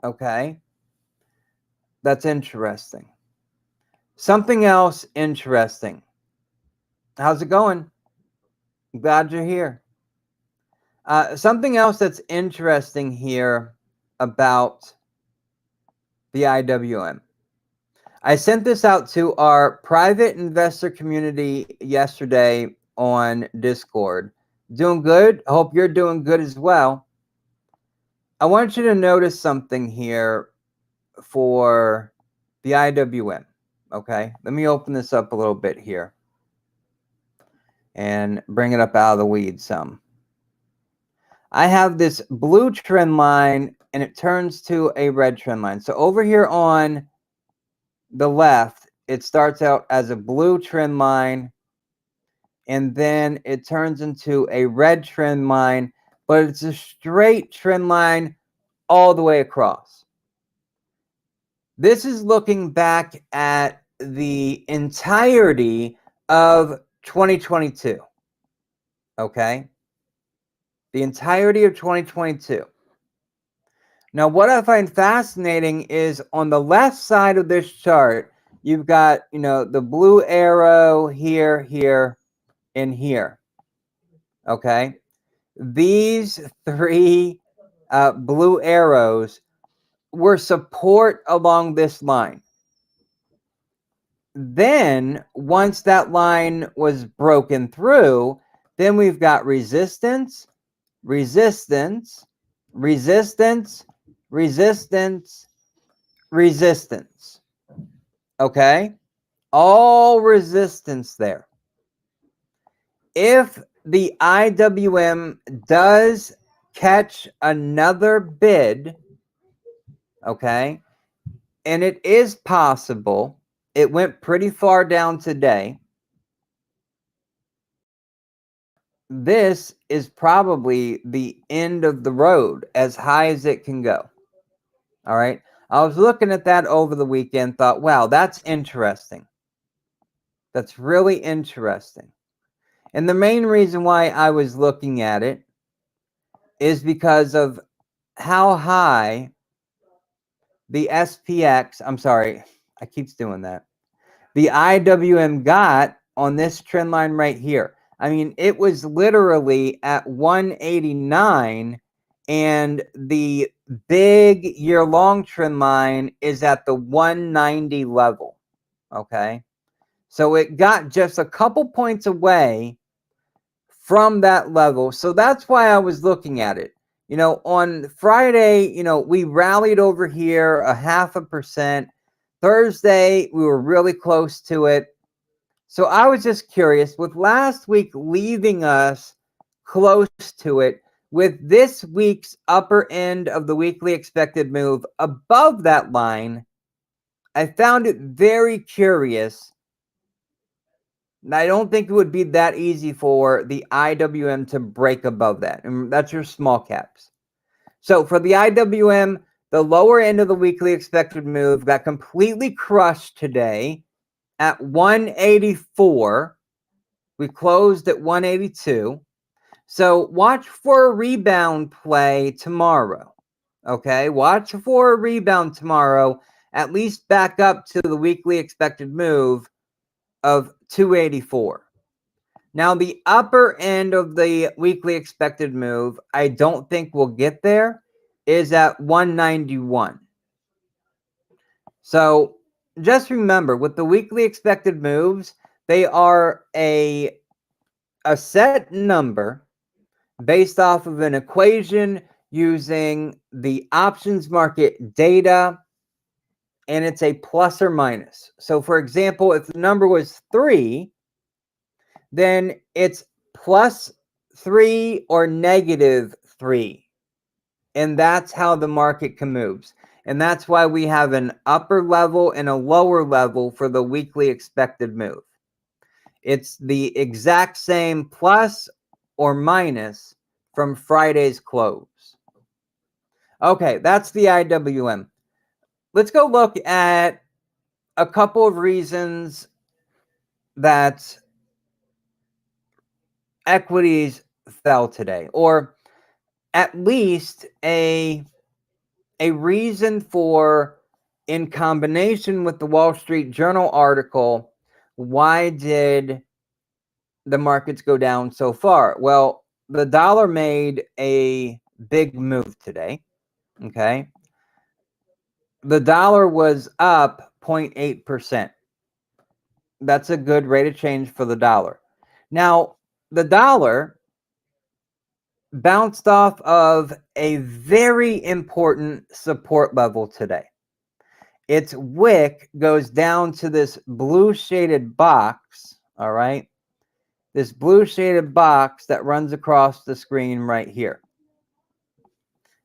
Okay, that's interesting. Something else interesting. How's it going? Glad you're here. Something else that's interesting here about the IWM. I sent this out to our private investor community yesterday on Discord. Doing good? I hope you're doing good as well. I want you to notice something here for the IWM. Okay, let me open this up a little bit here and bring it up out of the weeds some. I have this blue trend line, and it turns to a red trend line. So over here on the left, it starts out as a blue trend line, and then it turns into a red trend line, but it's a straight trend line all the way across. This is looking back at the entirety of 2022. Okay? The entirety of 2022. Now, what I find fascinating is on the left side of this chart, you've got, the blue arrow here, here, and here. Okay. These three blue arrows were support along this line. Then, once that line was broken through, then we've got resistance, resistance, resistance, resistance, resistance. Okay? All resistance there. If the IWM does catch another bid, okay, and it is possible, it went pretty far down today. This is probably the end of the road, as high as it can go. All right. I was looking at that over the weekend, thought, wow, that's interesting. That's really interesting. And the main reason why I was looking at it is because of how high the SPX, I'm sorry, I keep doing that, the IWM got on this trend line right here. I mean, it was literally at 189, and the big year-long trend line is at the 190 level, okay? So it got just a couple points away from that level. So that's why I was looking at it. On Friday, we rallied over here 0.5%. Thursday, we were really close to it. So I was just curious, with last week leaving us close to it, with this week's upper end of the weekly expected move above that line, I found it very curious. And I don't think it would be that easy for the IWM to break above that. And that's your small caps. So for the IWM, the lower end of the weekly expected move got completely crushed today at 184. We closed at 182. So watch for a rebound play tomorrow. Okay, watch for a rebound tomorrow, at least back up to the weekly expected move of 284. Now, the upper end of the weekly expected move, I don't think we'll get there, is at 191. So just remember, with the weekly expected moves, they are a set number based off of an equation using the options market data, and it's a plus or minus. So for example, if the number was 3, then it's +3 or -3. And that's how the market can move. And that's why we have an upper level and a lower level for the weekly expected move. It's the exact same plus or minus from Friday's close. Okay, that's the IWM. Let's go look at a couple of reasons that equities fell today, or at least a reason for, in combination with the Wall Street Journal article, why did the markets go down so far? Well, the dollar made a big move today. Okay. The dollar was up 0.8%. That's a good rate of change for the dollar. Now, the dollar bounced off of a very important support level today. Its wick goes down to this blue shaded box, all right? This blue shaded box that runs across the screen right here.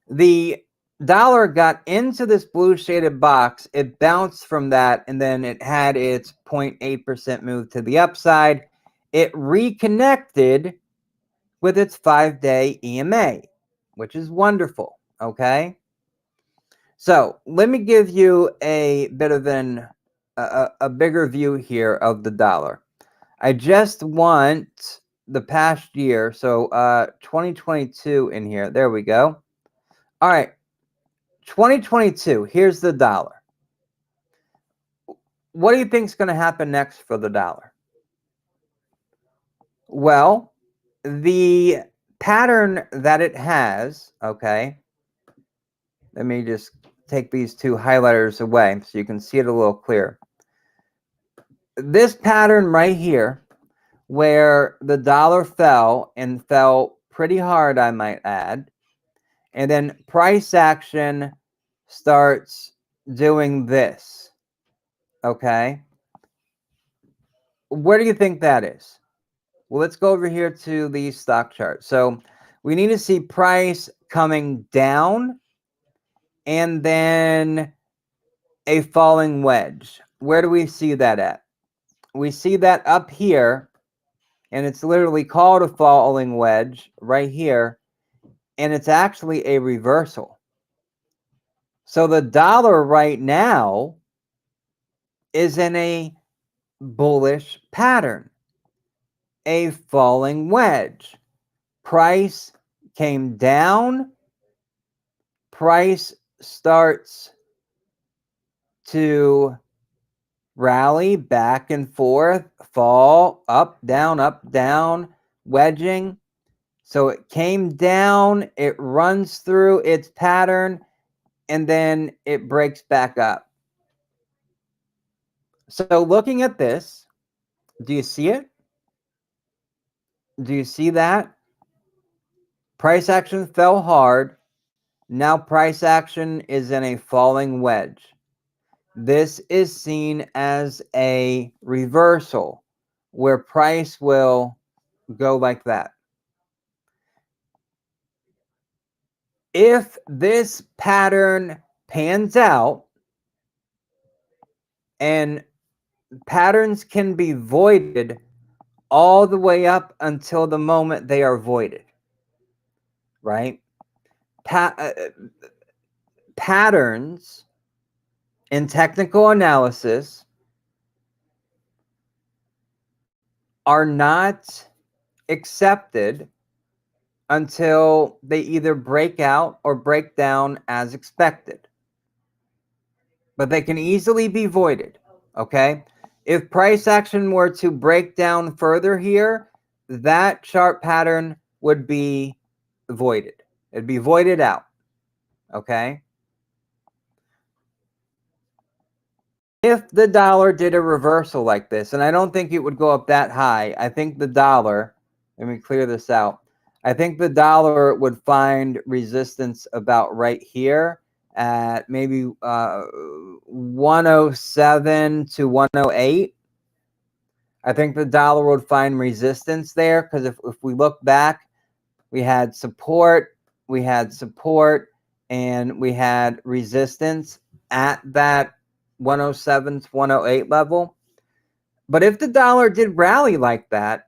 The dollar got into this blue shaded box, it bounced from that, and then it had its 0.8% move to the upside. It reconnected with its 5-day EMA, which is wonderful, okay? So let me give you a bit of a bigger view here of the dollar. I just want the past year, so 2022 in here. There we go. All right, 2022, here's the dollar. What do you think is going to happen next for the dollar? Well, the pattern that it has, okay, let me just take these two highlighters away so you can see it a little clearer. This pattern right here, where the dollar fell and fell pretty hard, I might add, and then price action starts doing this, okay? Where do you think that is? Well, let's go over here to the stock chart. So we need to see price coming down and then a falling wedge. Where do we see that at? We see that up here, and it's literally called a falling wedge right here, and it's actually a reversal. So the dollar right now is in a bullish pattern, a falling wedge. Price came down, price starts to rally back and forth, fall, up, down, wedging. So it came down, it runs through its pattern, and then it breaks back up. So looking at this, do you see it? Do you see that? Price action fell hard. Now price action is in a falling wedge. This is seen as a reversal where price will go like that. If this pattern pans out, and patterns can be voided all the way up until the moment they are voided, right? Patterns in technical analysis are not accepted until they either break out or break down as expected. But they can easily be voided, okay? If price action were to break down further here, that chart pattern would be voided. It'd be voided out, okay? If the dollar did a reversal like this, and I don't think it would go up that high, I think the dollar, let me clear this out. I think the dollar would find resistance about right here at maybe 107 to 108. I think the dollar would find resistance there because if we look back, we had support, and we had resistance at that 107 to 108 level. But if the dollar did rally like that,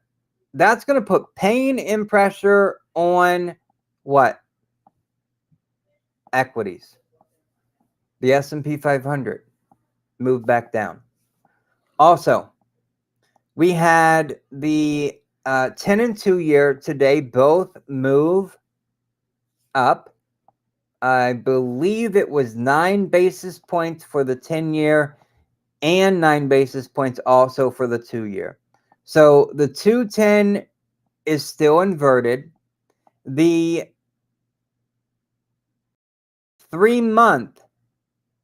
that's going to put pain and pressure on what? Equities. The S&P 500 moved back down. Also, we had the 10 and 2 year today both move up. I believe it was 9 basis points for the 10-year and 9 basis points also for the 2-year. So the 210 is still inverted. The 3-month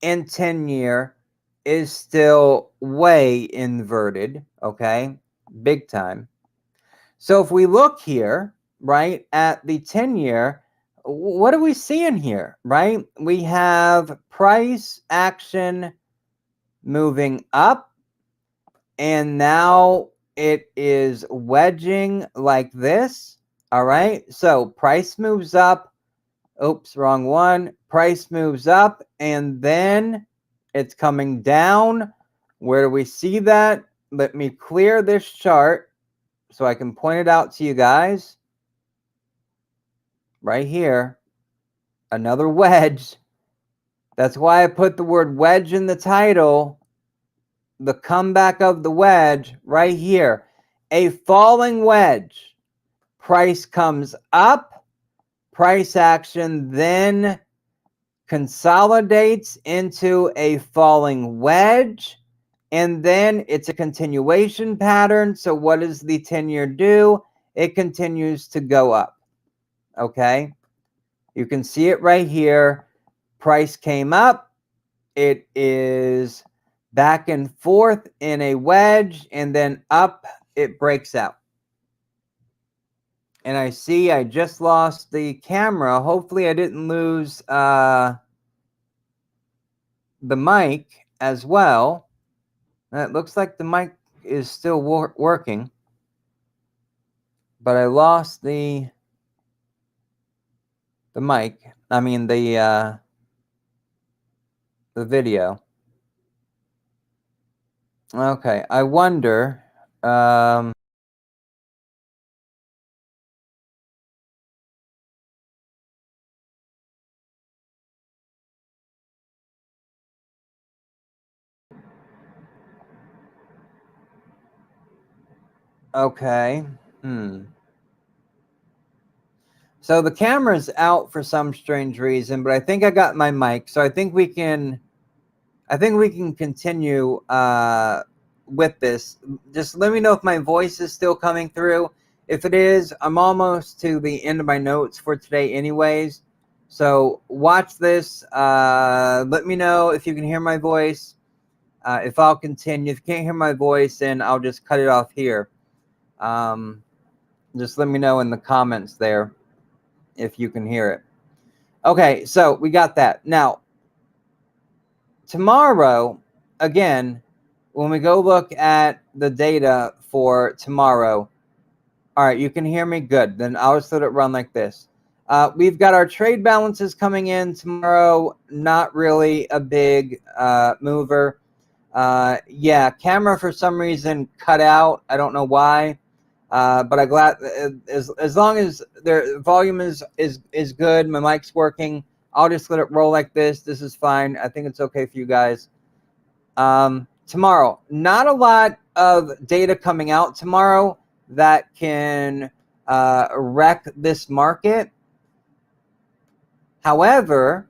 and 10-year is still way inverted, okay? Big time. So if we look here, right, at the 10-year, what are we seeing here, right? We have price action moving up, and now it is wedging like this, all right? So price moves up. Oops, wrong one. Price moves up, and then it's coming down. Where do we see that? Let me clear this chart so I can point it out to you guys. Right here, another wedge. That's why I put the word wedge in the title. The comeback of the wedge right here. A falling wedge. Price comes up. Price action then consolidates into a falling wedge, and then it's a continuation pattern. So what does the 10-year do? It continues to go up. Okay, you can see it right here. Price came up. It is back and forth in a wedge, and then up it breaks out. And I see I just lost the camera. Hopefully I didn't lose the mic as well. It looks like the mic is still working, but I lost the mic. I mean the video. Okay, I wonder. Okay. So the camera's out for some strange reason, but I think I got my mic, so I think we can continue with this. Just let me know if my voice is still coming through. If it is, I'm almost to the end of my notes for today anyways. So watch this. Let me know if you can hear my voice. If I'll continue. If you can't hear my voice, then I'll just cut it off here. Just let me know in the comments there if you can hear it. Okay, so we got that. Now, tomorrow, again, when we go look at the data for tomorrow, all right, you can hear me? Good. Then I'll just let it run like this. We've got our trade balances coming in tomorrow. Not really a big mover. Yeah, camera for some reason cut out. I don't know why. But I'm glad as long as their volume is good, my mic's working, I'll just let it roll like this. This is fine. I think it's okay for you guys. Tomorrow, not a lot of data coming out tomorrow that can wreck this market. However,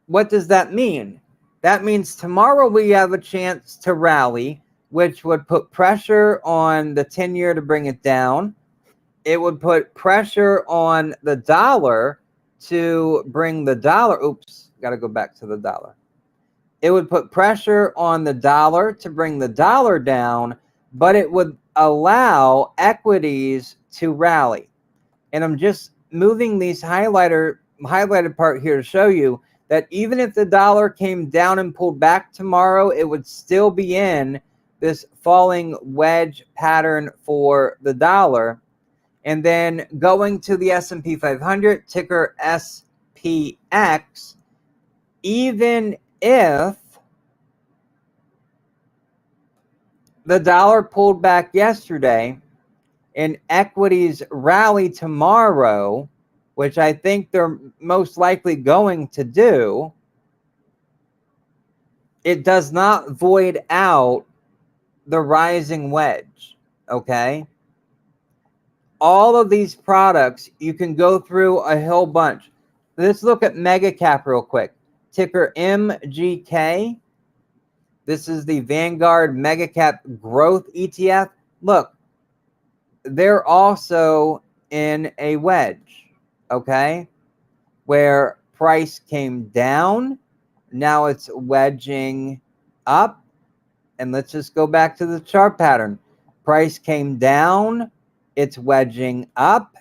what does that mean? That means tomorrow we have a chance to rally, which would put pressure on the 10-year to bring it down. It would put pressure on the dollar to bring the dollar. Oops, got to go back to the dollar. It would put pressure on the dollar to bring the dollar down, but it would allow equities to rally. And I'm just moving these highlighted part here to show you that even if the dollar came down and pulled back tomorrow, it would still be in this falling wedge pattern for the dollar. And then going to the S&P 500, ticker SPX, even if the dollar pulled back yesterday and equities rally tomorrow, which I think they're most likely going to do, it does not void out the rising wedge, okay? All of these products, you can go through a whole bunch. Let's look at mega cap real quick. Ticker MGK. This is the Vanguard Mega Cap Growth ETF. Look, they're also in a wedge, okay? Where price came down, now it's wedging up. And let's just go back to the chart pattern. Price came down, it's wedging up.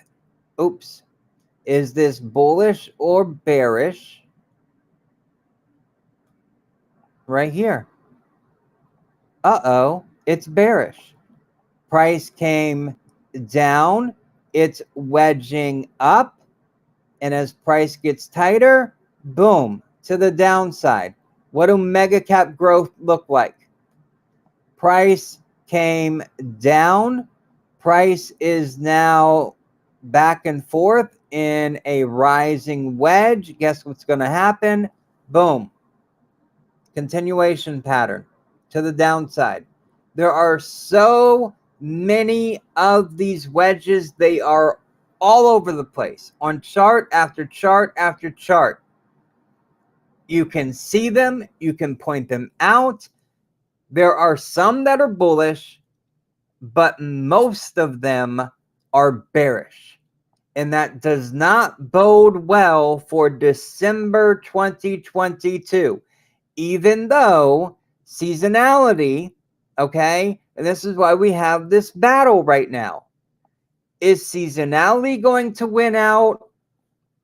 Oops. Is this bullish or bearish? Right here. Uh-oh, it's bearish. Price came down, it's wedging up. And as price gets tighter, boom, to the downside. What do mega cap growth look like? Price came down. Price is now back and forth in a rising wedge. Guess what's going to happen? Boom. Continuation pattern to the downside. There are so many of these wedges. They are all over the place on chart after chart after chart. You can see them. You can point them out. There are some that are bullish, but most of them are bearish. And that does not bode well for December 2022, even though seasonality, okay, and this is why we have this battle right now. Is seasonality going to win out,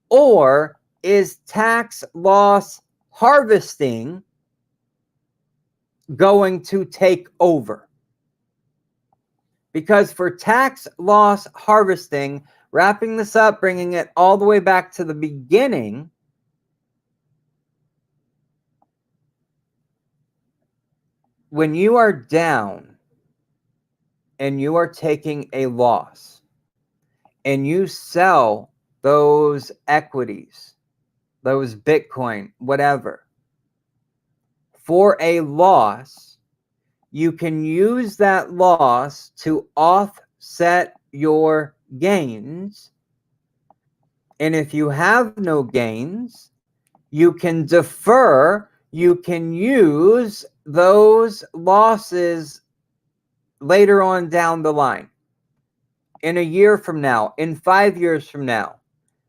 or is tax loss harvesting going to take over? Because for tax loss harvesting, wrapping this up, bringing it all the way back to the beginning, when you are down and you are taking a loss and you sell those equities, those Bitcoin, whatever, for a loss, you can use that loss to offset your gains. And if you have no gains, you can defer. You can use those losses later on down the line, in a year from now, in 5 years from now,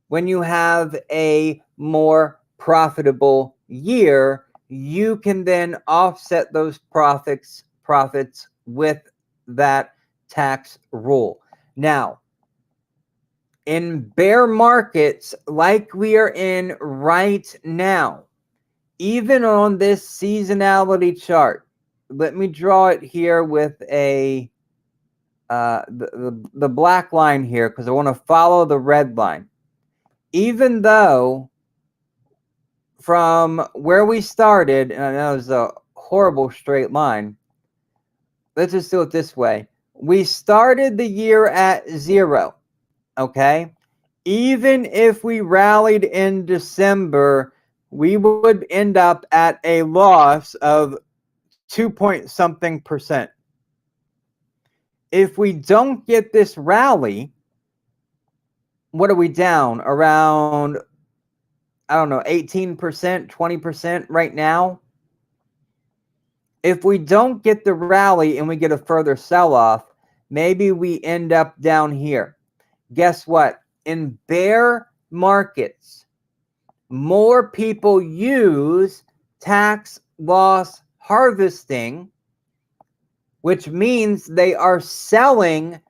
when you have a more profitable year, you can then offset those profits with that tax rule. Now, in bear markets like we are in right now, even on this seasonality chart, let me draw it here with a the black line here, because I want to follow the red line. Even though from where we started, and I know it's a horrible straight line, let's just do it this way. We started the year at 0, okay? Even if we rallied in December, we would end up at a loss of 2-point-something%. If we don't get this rally, what are we down? Around, I don't know, 18%, 20% right now? If we don't get the rally and we get a further sell-off, maybe we end up down here. Guess what? In bear markets, more people use tax loss harvesting, which means they are selling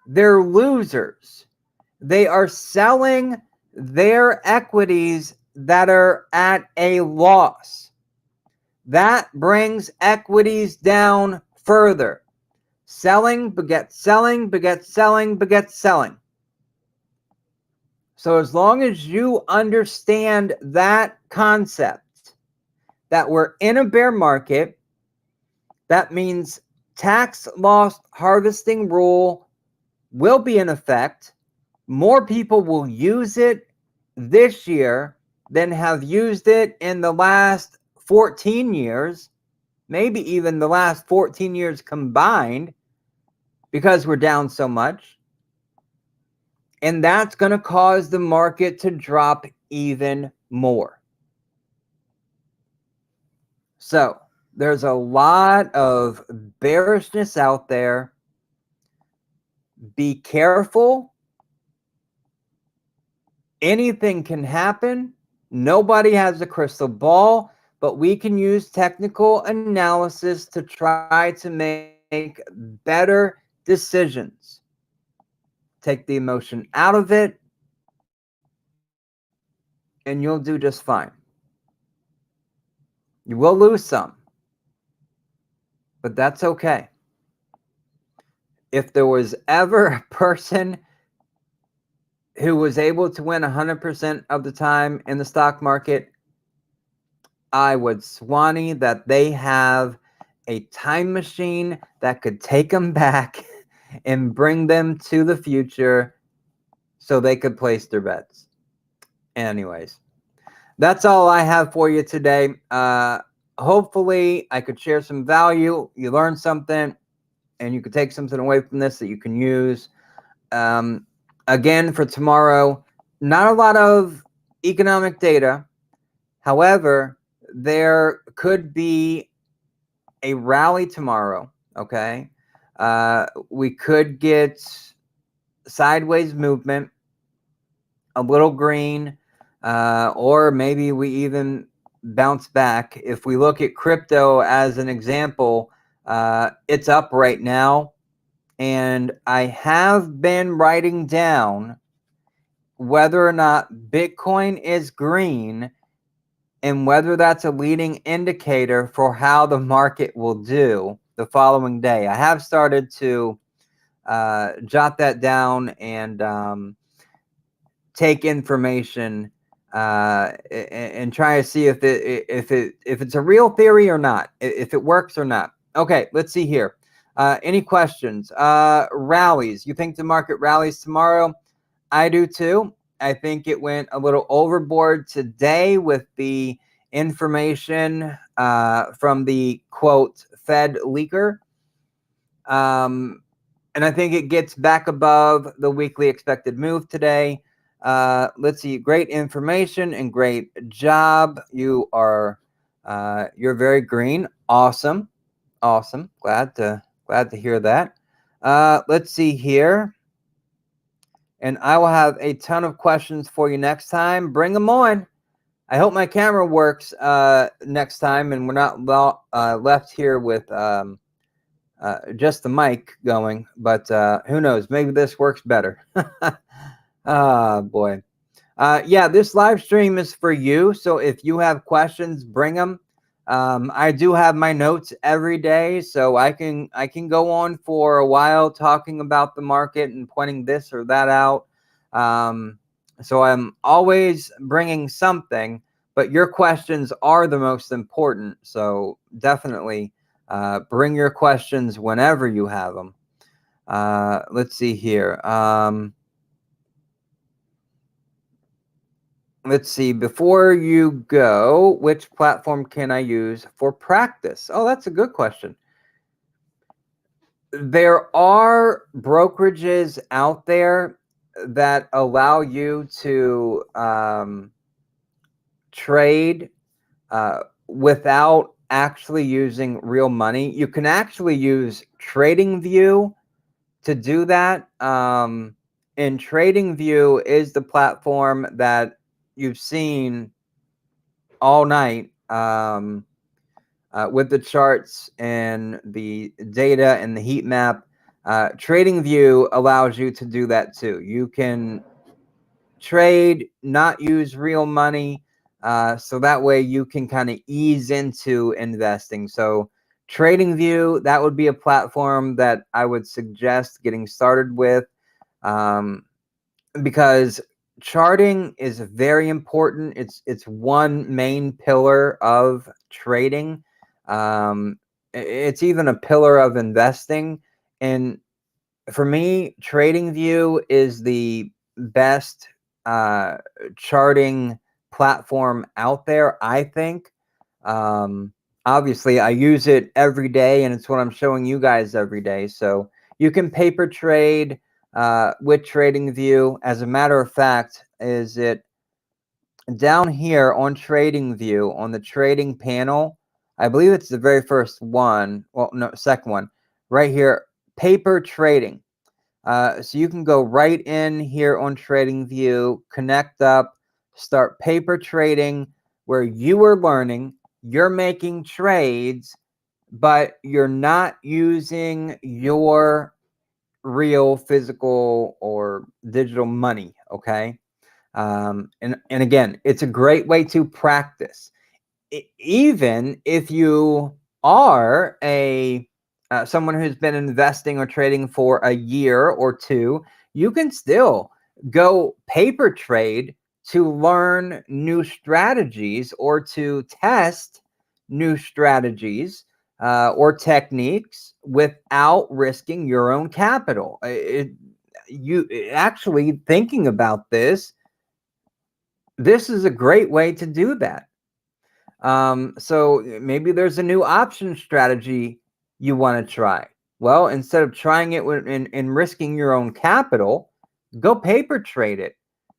their losers. They are selling their equities that are at a loss. That brings equities down further. Selling begets selling, begets selling, begets selling. So as long as you understand that concept, that we're in a bear market, that means tax loss harvesting rule will be in effect. More people will use it this year than have used it in the last 14 years, maybe even the last 14 years combined, because we're down so much. And that's going to cause the market to drop even more. So there's a lot of bearishness out there. Be careful. Anything can happen. Nobody has a crystal ball, but we can use technical analysis to try to make better decisions. Take the emotion out of it, and you'll do just fine. You will lose some, but that's okay. If there was ever a person who was able to win 100% of the time in the stock market, I would swanny that they have a time machine that could take them back and bring them to the future so they could place their bets. Anyways, that's all I have for you today. Hopefully I could share some value. You learned something and you could take something away from this that you can use. Again, for tomorrow, not a lot of economic data. However, there could be a rally tomorrow. Okay. We could get sideways movement, a little green, or maybe we even bounce back. If we look at crypto as an example, it's up right now, and I have been writing down whether or not Bitcoin is green and whether that's a leading indicator for how the market will do the following day. I have started to jot that down and take information and try to see if it's a real theory or not, if it works or not. Okay, let's see here. Any questions? Rallies. You think the market rallies tomorrow? I do too. I think it went a little overboard today with the information from the quote Fed leaker. And I think it gets back above the weekly expected move today. Let's see. Great information and great job. You are you're very green. Awesome. Awesome. Glad to hear that. Let's see here. And I will have a ton of questions for you next time. Bring them on. I hope my camera works next time and we're not left here with just the mic going, but who knows? Maybe this works better. Oh, boy. Yeah, this live stream is for you. So if you have questions, bring them. I do have my notes every day, so I can go on for a while talking about the market and pointing this or that out. So I'm always bringing something, but your questions are the most important. So definitely bring your questions whenever you have them. Let's see here. Let's see, before you go, which platform can I use for practice? Oh, that's a good question. There are brokerages out there that allow you to trade without actually using real money. You can actually use TradingView to do that. And TradingView is the platform that you've seen all night with the charts and the data and the heat map. TradingView allows you to do that too. You can trade, not use real money, so that way you can kind of ease into investing. So TradingView, that would be a platform that I would suggest getting started with, because charting is very important. It's one main pillar of trading. It's even a pillar of investing. And for me, TradingView is the best charting platform out there, I think. Obviously, I use it every day, and it's what I'm showing you guys every day. So you can paper trade with TradingView. As a matter of fact, is it down here on TradingView on the trading panel? I believe it's the very first one. Well, no, second one right here, paper trading. So you can go right in here on TradingView, connect up, start paper trading, where you are learning, you're making trades, but you're not using your real physical or digital money. Okay. And again, it's a great way to practice. Even if you are someone who's been investing or trading for a year or two, you can still go paper trade to learn new strategies or to test new strategies or techniques without risking your own capital. You actually thinking about this is a great way to do that. So maybe there's a new option strategy you want to try. Well, instead of trying it and risking your own capital, go paper trade it.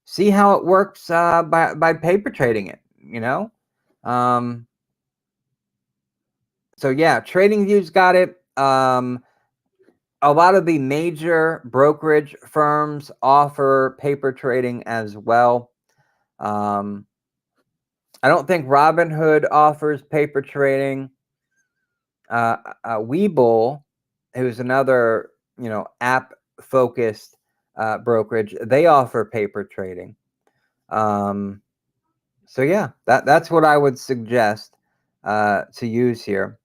See how it works by paper trading it, you know? So yeah, TradingView's got it. A lot of the major brokerage firms offer paper trading as well. I don't think Robinhood offers paper trading. Webull, who's another, app focused brokerage, they offer paper trading. So yeah, that's what I would suggest to use here.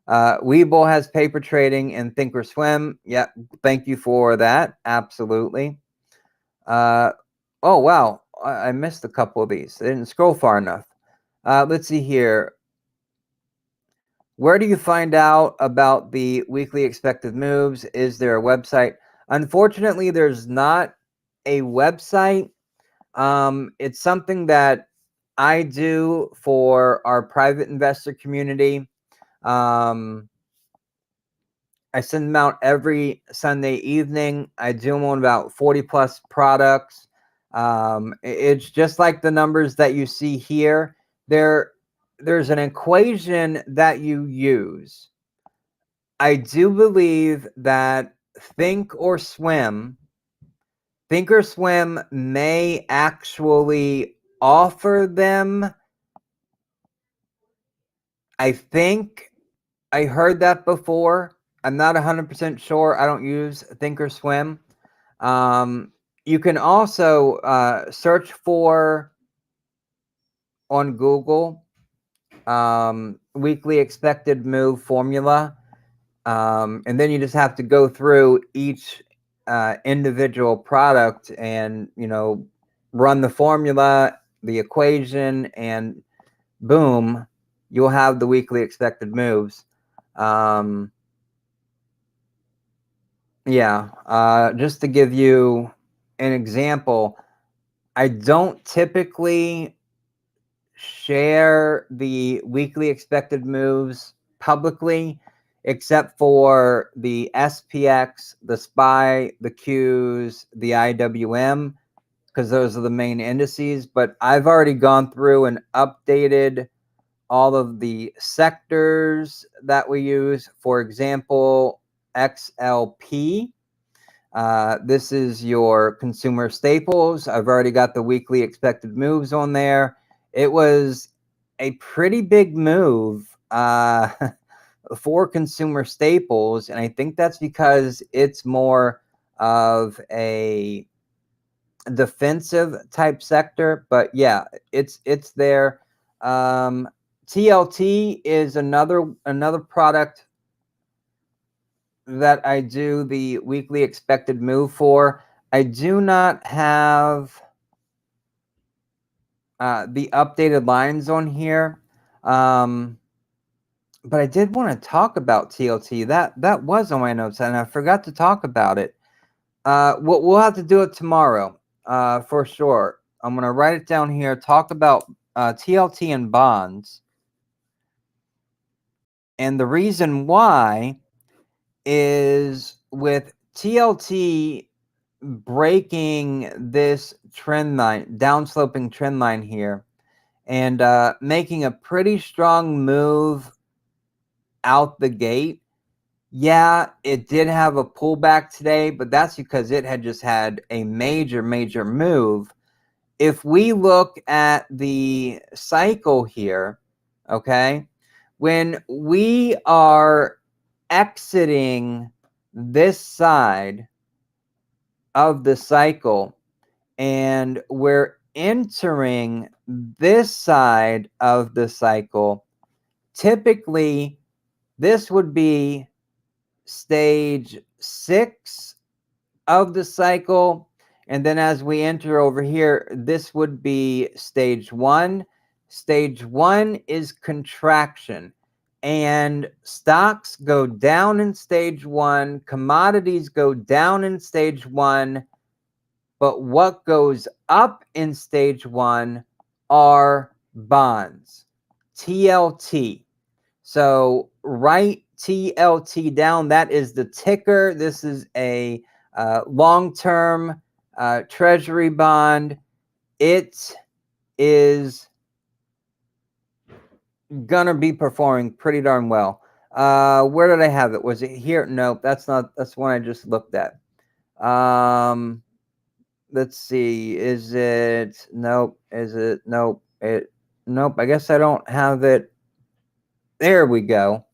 Webull has paper trading and Thinkorswim. Yeah, thank you for that. Absolutely. Oh wow, I missed a couple of these. I didn't scroll far enough. Let's see here. Where do you find out about the weekly expected moves? Is there a website? Unfortunately, there's not a website. It's something that I do for our private investor community. I send them out every Sunday evening. I do them on about 40 plus products. It's just like the numbers that you see here. There's an equation that you use. I do believe that Thinkorswim may actually offer them. I think I heard that before. I'm not 100% sure. I don't use Thinkorswim. You can also search for on Google weekly expected move formula. And then you just have to go through each individual product and, run the formula, the equation, and boom, you'll have the weekly expected moves. Just to give you an example, I don't typically share the weekly expected moves publicly, except for the SPX, the SPY, the Qs, the IWM, because those are the main indices. But I've already gone through and updated all of the sectors that we use. For example, XLP. This is your consumer staples. I've already got the weekly expected moves on there. It was a pretty big move for consumer staples, and I think that's because it's more of a defensive type sector. But yeah, it's there. TLT is another product that I do the weekly expected move for. I do not have the updated lines on here, but I did want to talk about TLT. That was on my notes, and I forgot to talk about it. We'll have to do it tomorrow for sure. I'm going to write it down here. Talk about TLT and bonds, and the reason why is with TLT breaking this trend line, downsloping trend line here, and making a pretty strong move out the gate. Yeah, it did have a pullback today, but that's because it had just had a major move. If we look at the cycle here, okay, when we are exiting this side of the cycle and we're entering this side of the cycle, typically this would be stage 6 of the cycle, and then as we enter over here, this would be stage 1. Stage 1 is contraction, and stocks go down in stage 1, commodities go down in stage 1, but what goes up in stage 1 are bonds, TLT. So write TLT down. That is the ticker. This is a long-term treasury bond. It is gonna be performing pretty darn well. Where did I have it? Was it here? Nope, that's not. That's one I just looked at. Let's see. Is it? Nope. Is it? Nope. Nope. I guess I don't have it. There we go.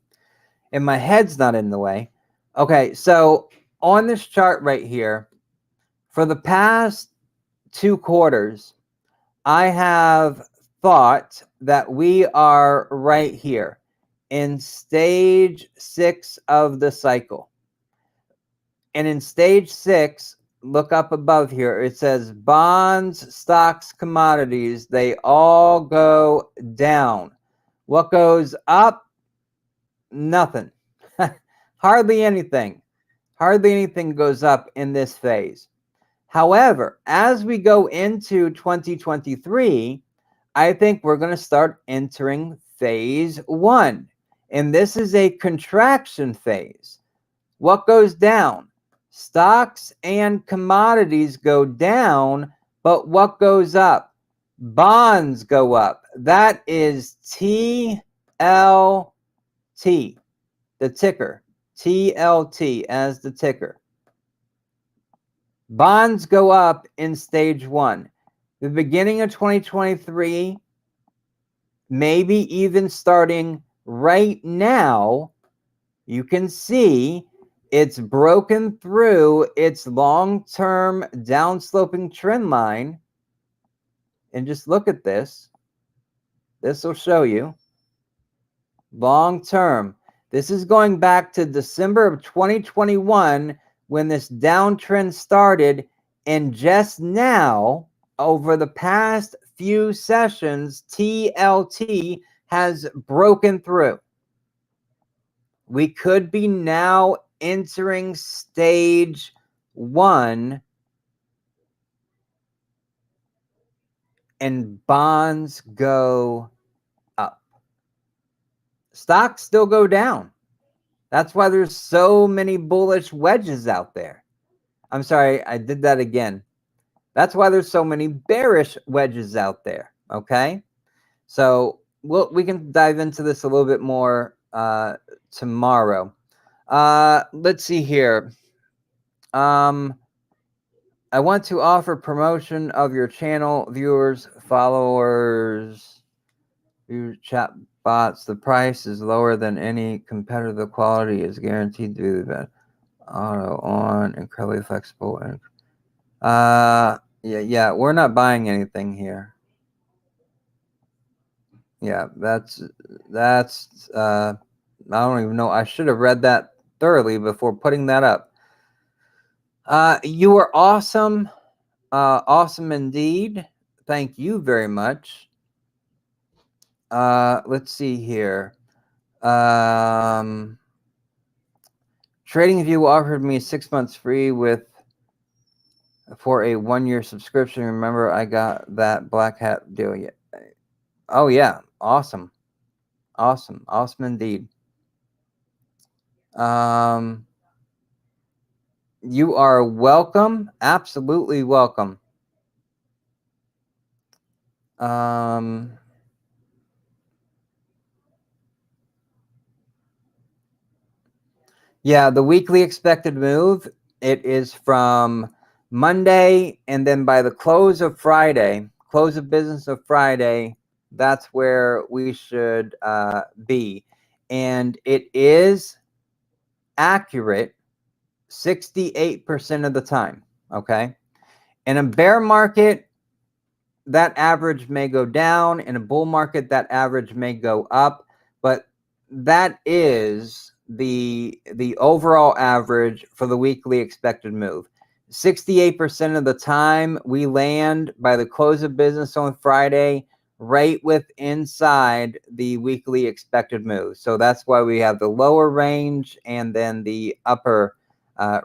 And my head's not in the way. Okay, so on this chart right here, for the past 2 quarters, I have thought that we are right here in stage 6 of the cycle. And in stage 6, look up above here. It says bonds, stocks, commodities, they all go down. What goes up? Nothing. Hardly anything. Hardly anything goes up in this phase. However, as we go into 2023, I think we're going to start entering phase 1. And this is a contraction phase. What goes down? Stocks and commodities go down, but what goes up? Bonds go up. That is TLT, the ticker. TLT as the ticker. Bonds go up in stage 1. The beginning of 2023, maybe even starting right now, you can see it's broken through its long-term downsloping trend line. And just look at this. This will show you. Long-term. This is going back to December of 2021 when this downtrend started. And just now, over the past few sessions, TLT has broken through. We could be now entering stage 1, and bonds go up. Stocks still go down. That's why there's so many bullish wedges out there. I'm sorry, I did that again. That's why there's so many bearish wedges out there. Okay, so we can dive into this a little bit more tomorrow. Let's see here. I want to offer promotion of your channel, viewers, followers, chat bots. The price is lower than any competitor. The quality is guaranteed to be the best. Auto on, incredibly flexible, and yeah, we're not buying anything here. Yeah, that's I don't even know. I should have read that thoroughly before putting that up. You were awesome. Awesome indeed. Thank you very much. Let's see here. TradingView offered me 6 months free for a 1-year subscription. Remember, I got that black hat deal yet. Oh yeah, awesome. Awesome indeed. You are welcome. Absolutely welcome. Yeah, the weekly expected move, it is from Monday, and then by the close of business of Friday, that's where we should be. And it is accurate 68% of the time, okay? In a bear market, that average may go down. In a bull market, that average may go up, but that is the overall average for the weekly expected move. 68% of the time, we land by the close of business on Friday right inside the weekly expected move. So that's why we have the lower range and then the upper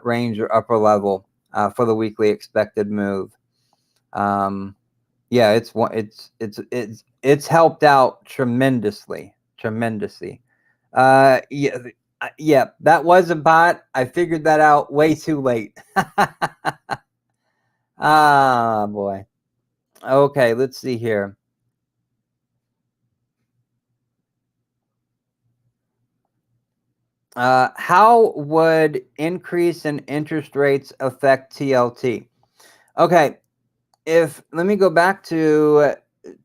range or upper level for the weekly expected move. Yeah, it's helped out tremendously. Yeah, that was a bot. I figured that out way too late. Ah, boy. Okay, let's see here. How would increase in interest rates affect TLT? Okay, let me go back to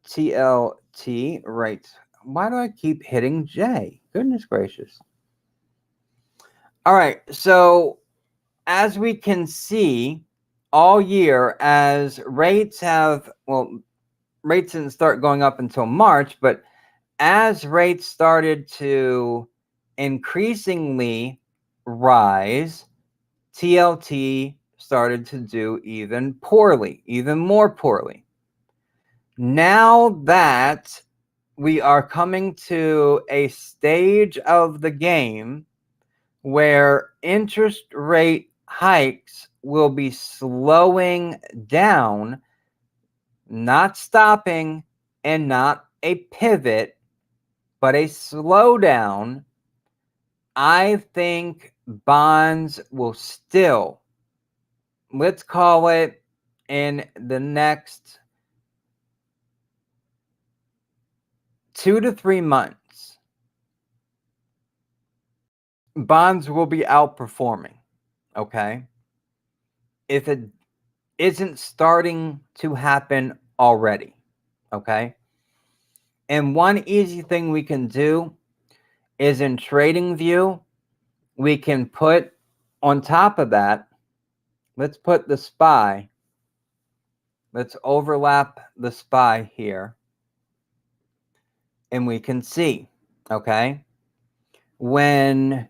TLT, right? Why do I keep hitting J? Goodness gracious. All right, so as we can see all year, as rates didn't start going up until March, but as rates started to increasingly rise, TLT started to do even more poorly. Now that we are coming to a stage of the game where interest rate hikes will be slowing down, not stopping, and not a pivot, but a slowdown, I think bonds will still, let's call it in the next 2 to 3 months, bonds will be outperforming, okay? If it isn't starting to happen already, okay? And one easy thing we can do is in TradingView, we can put on top of that, let's put the SPY, let's overlap the SPY here, and we can see, okay? When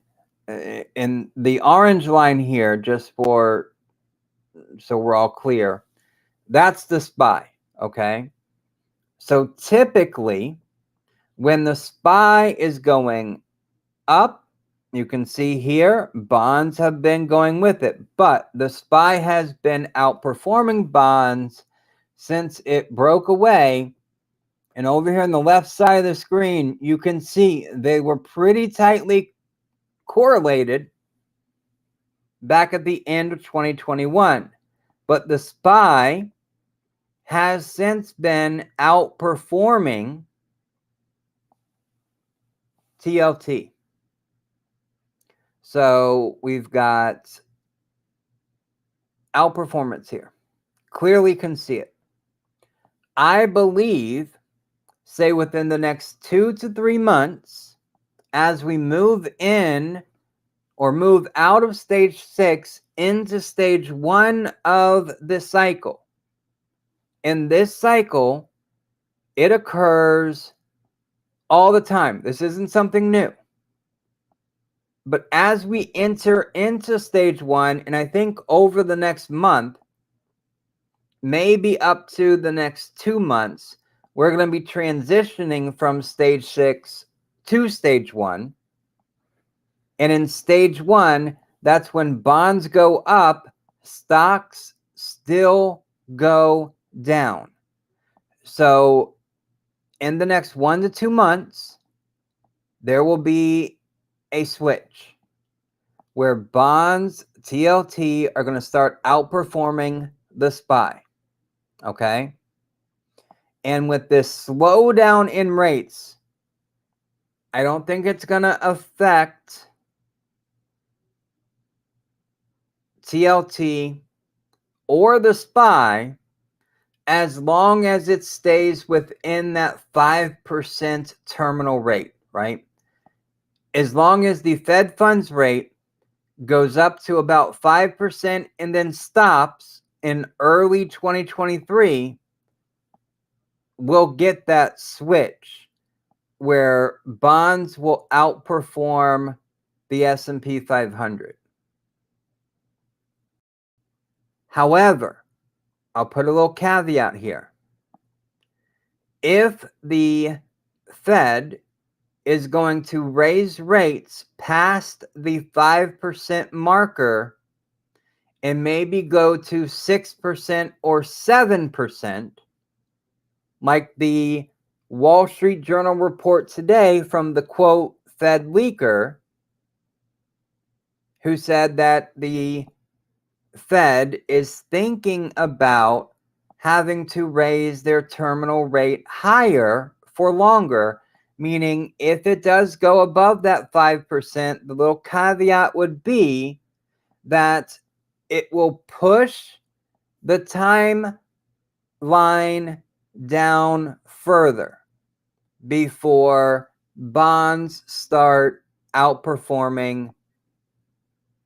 in the orange line here, just so we're all clear, that's the SPY, okay? So typically, when the SPY is going up, you can see here, bonds have been going with it, but the SPY has been outperforming bonds since it broke away. And over here on the left side of the screen, you can see they were pretty tightly correlated back at the end of 2021. But the SPY has since been outperforming TLT. So we've got outperformance here. Clearly can see it. I believe, say within the next 2 to 3 months, as we move in or move out of stage 6 into stage 1 of the cycle. In this cycle, it occurs all the time. This isn't something new. But as we enter into stage 1, and I think over the next month, maybe up to the next 2 months, we're going to be transitioning from stage 6 to stage 1. And in stage 1, that's when bonds go up, stocks still go down. So in the next 1 to 2 months, there will be a switch where bonds, TLT, are going to start outperforming the SPY. Okay? And with this slowdown in rates, I don't think it's going to affect TLT or the SPY as long as it stays within that 5% terminal rate, right? As long as the Fed funds rate goes up to about 5% and then stops in early 2023, we'll get that switch where bonds will outperform the S&P 500. However, I'll put a little caveat here. If the Fed is going to raise rates past the 5% marker and maybe go to 6% or 7%, like the Wall Street Journal report today from the quote Fed leaker, who said that the Fed is thinking about having to raise their terminal rate higher for longer, meaning if it does go above that 5%, the little caveat would be that it will push the time line down further before bonds start outperforming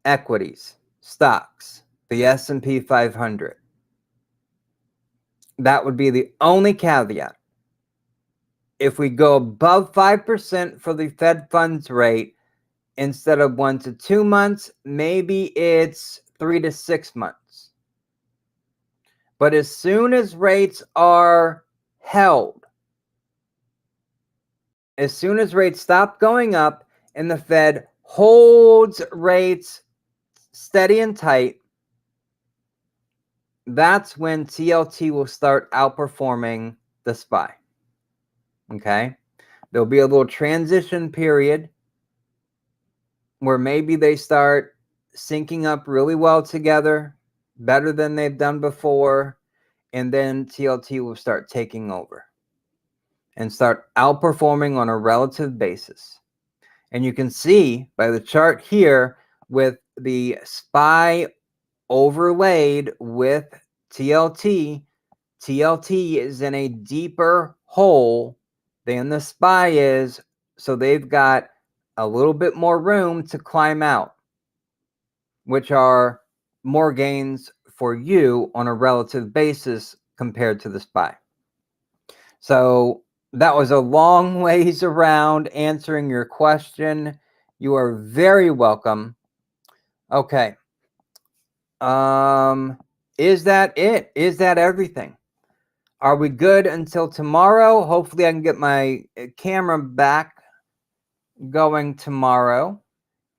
equities, stocks, the S&P 500. That would be the only caveat. If we go above 5% for the Fed funds rate, instead of 1 to 2 months, maybe it's 3 to 6 months. But as soon as rates are held, as soon as rates stop going up and the Fed holds rates steady and tight, that's when TLT will start outperforming the SPY. Okay? There'll be a little transition period where maybe they start syncing up really well together, better than they've done before, and then TLT will start taking over and start outperforming on a relative basis. And you can see by the chart here with the SPY overlaid with TLT, TLT is in a deeper hole than the SPY is, so they've got a little bit more room to climb out, which are more gains for you on a relative basis compared to the SPY. So that was a long ways around answering your question. You are very welcome. Okay. Is that it? Is that everything? Are we good until tomorrow? Hopefully I can get my camera back going tomorrow.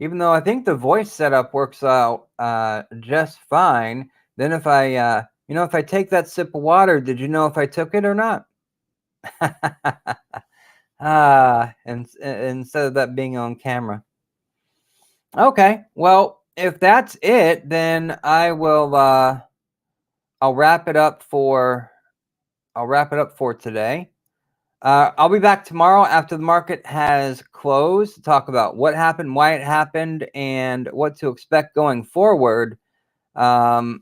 Even though I think the voice setup works out just fine. Then if I, if I take that sip of water, did you know if I took it or not? And instead of that being on camera. Okay, well, if that's it, then I will. I'll wrap it up for. I'll wrap it up for today. I'll be back tomorrow after the market has closed to talk about what happened, why it happened, and what to expect going forward. You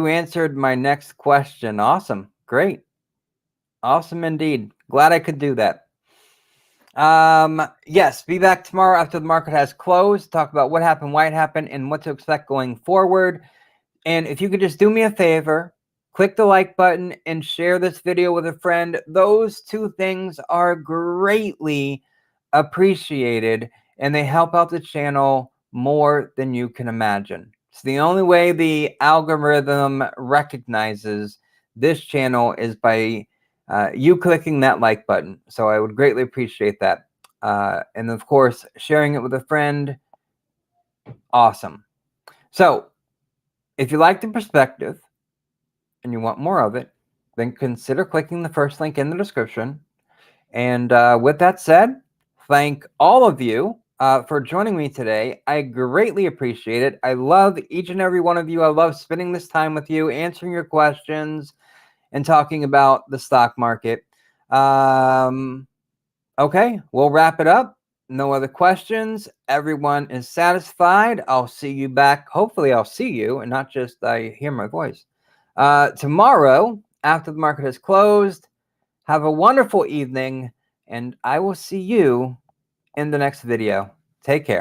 answered my next question. Awesome. Great. Awesome indeed. Glad I could do that. Yes, be back tomorrow after the market has closed. Talk about what happened, why it happened, and what to expect going forward. And if you could just do me a favor, click the like button and share this video with a friend. Those two things are greatly appreciated, and they help out the channel more than you can imagine. It's the only way the algorithm recognizes this channel is by you clicking that like button. So I would greatly appreciate that. And of course, sharing it with a friend. Awesome. So if you like the perspective and you want more of it, then consider clicking the first link in the description. And with that said, thank all of you for joining me today. I greatly appreciate it. I love each and every one of you. I love spending this time with you, answering your questions, and talking about the stock market. Okay, we'll wrap it up. No other questions. Everyone is satisfied. I'll see you back. Hopefully I'll see you and not just I hear my voice. Tomorrow, after the market has closed. Have a wonderful evening, and I will see you in the next video. Take care.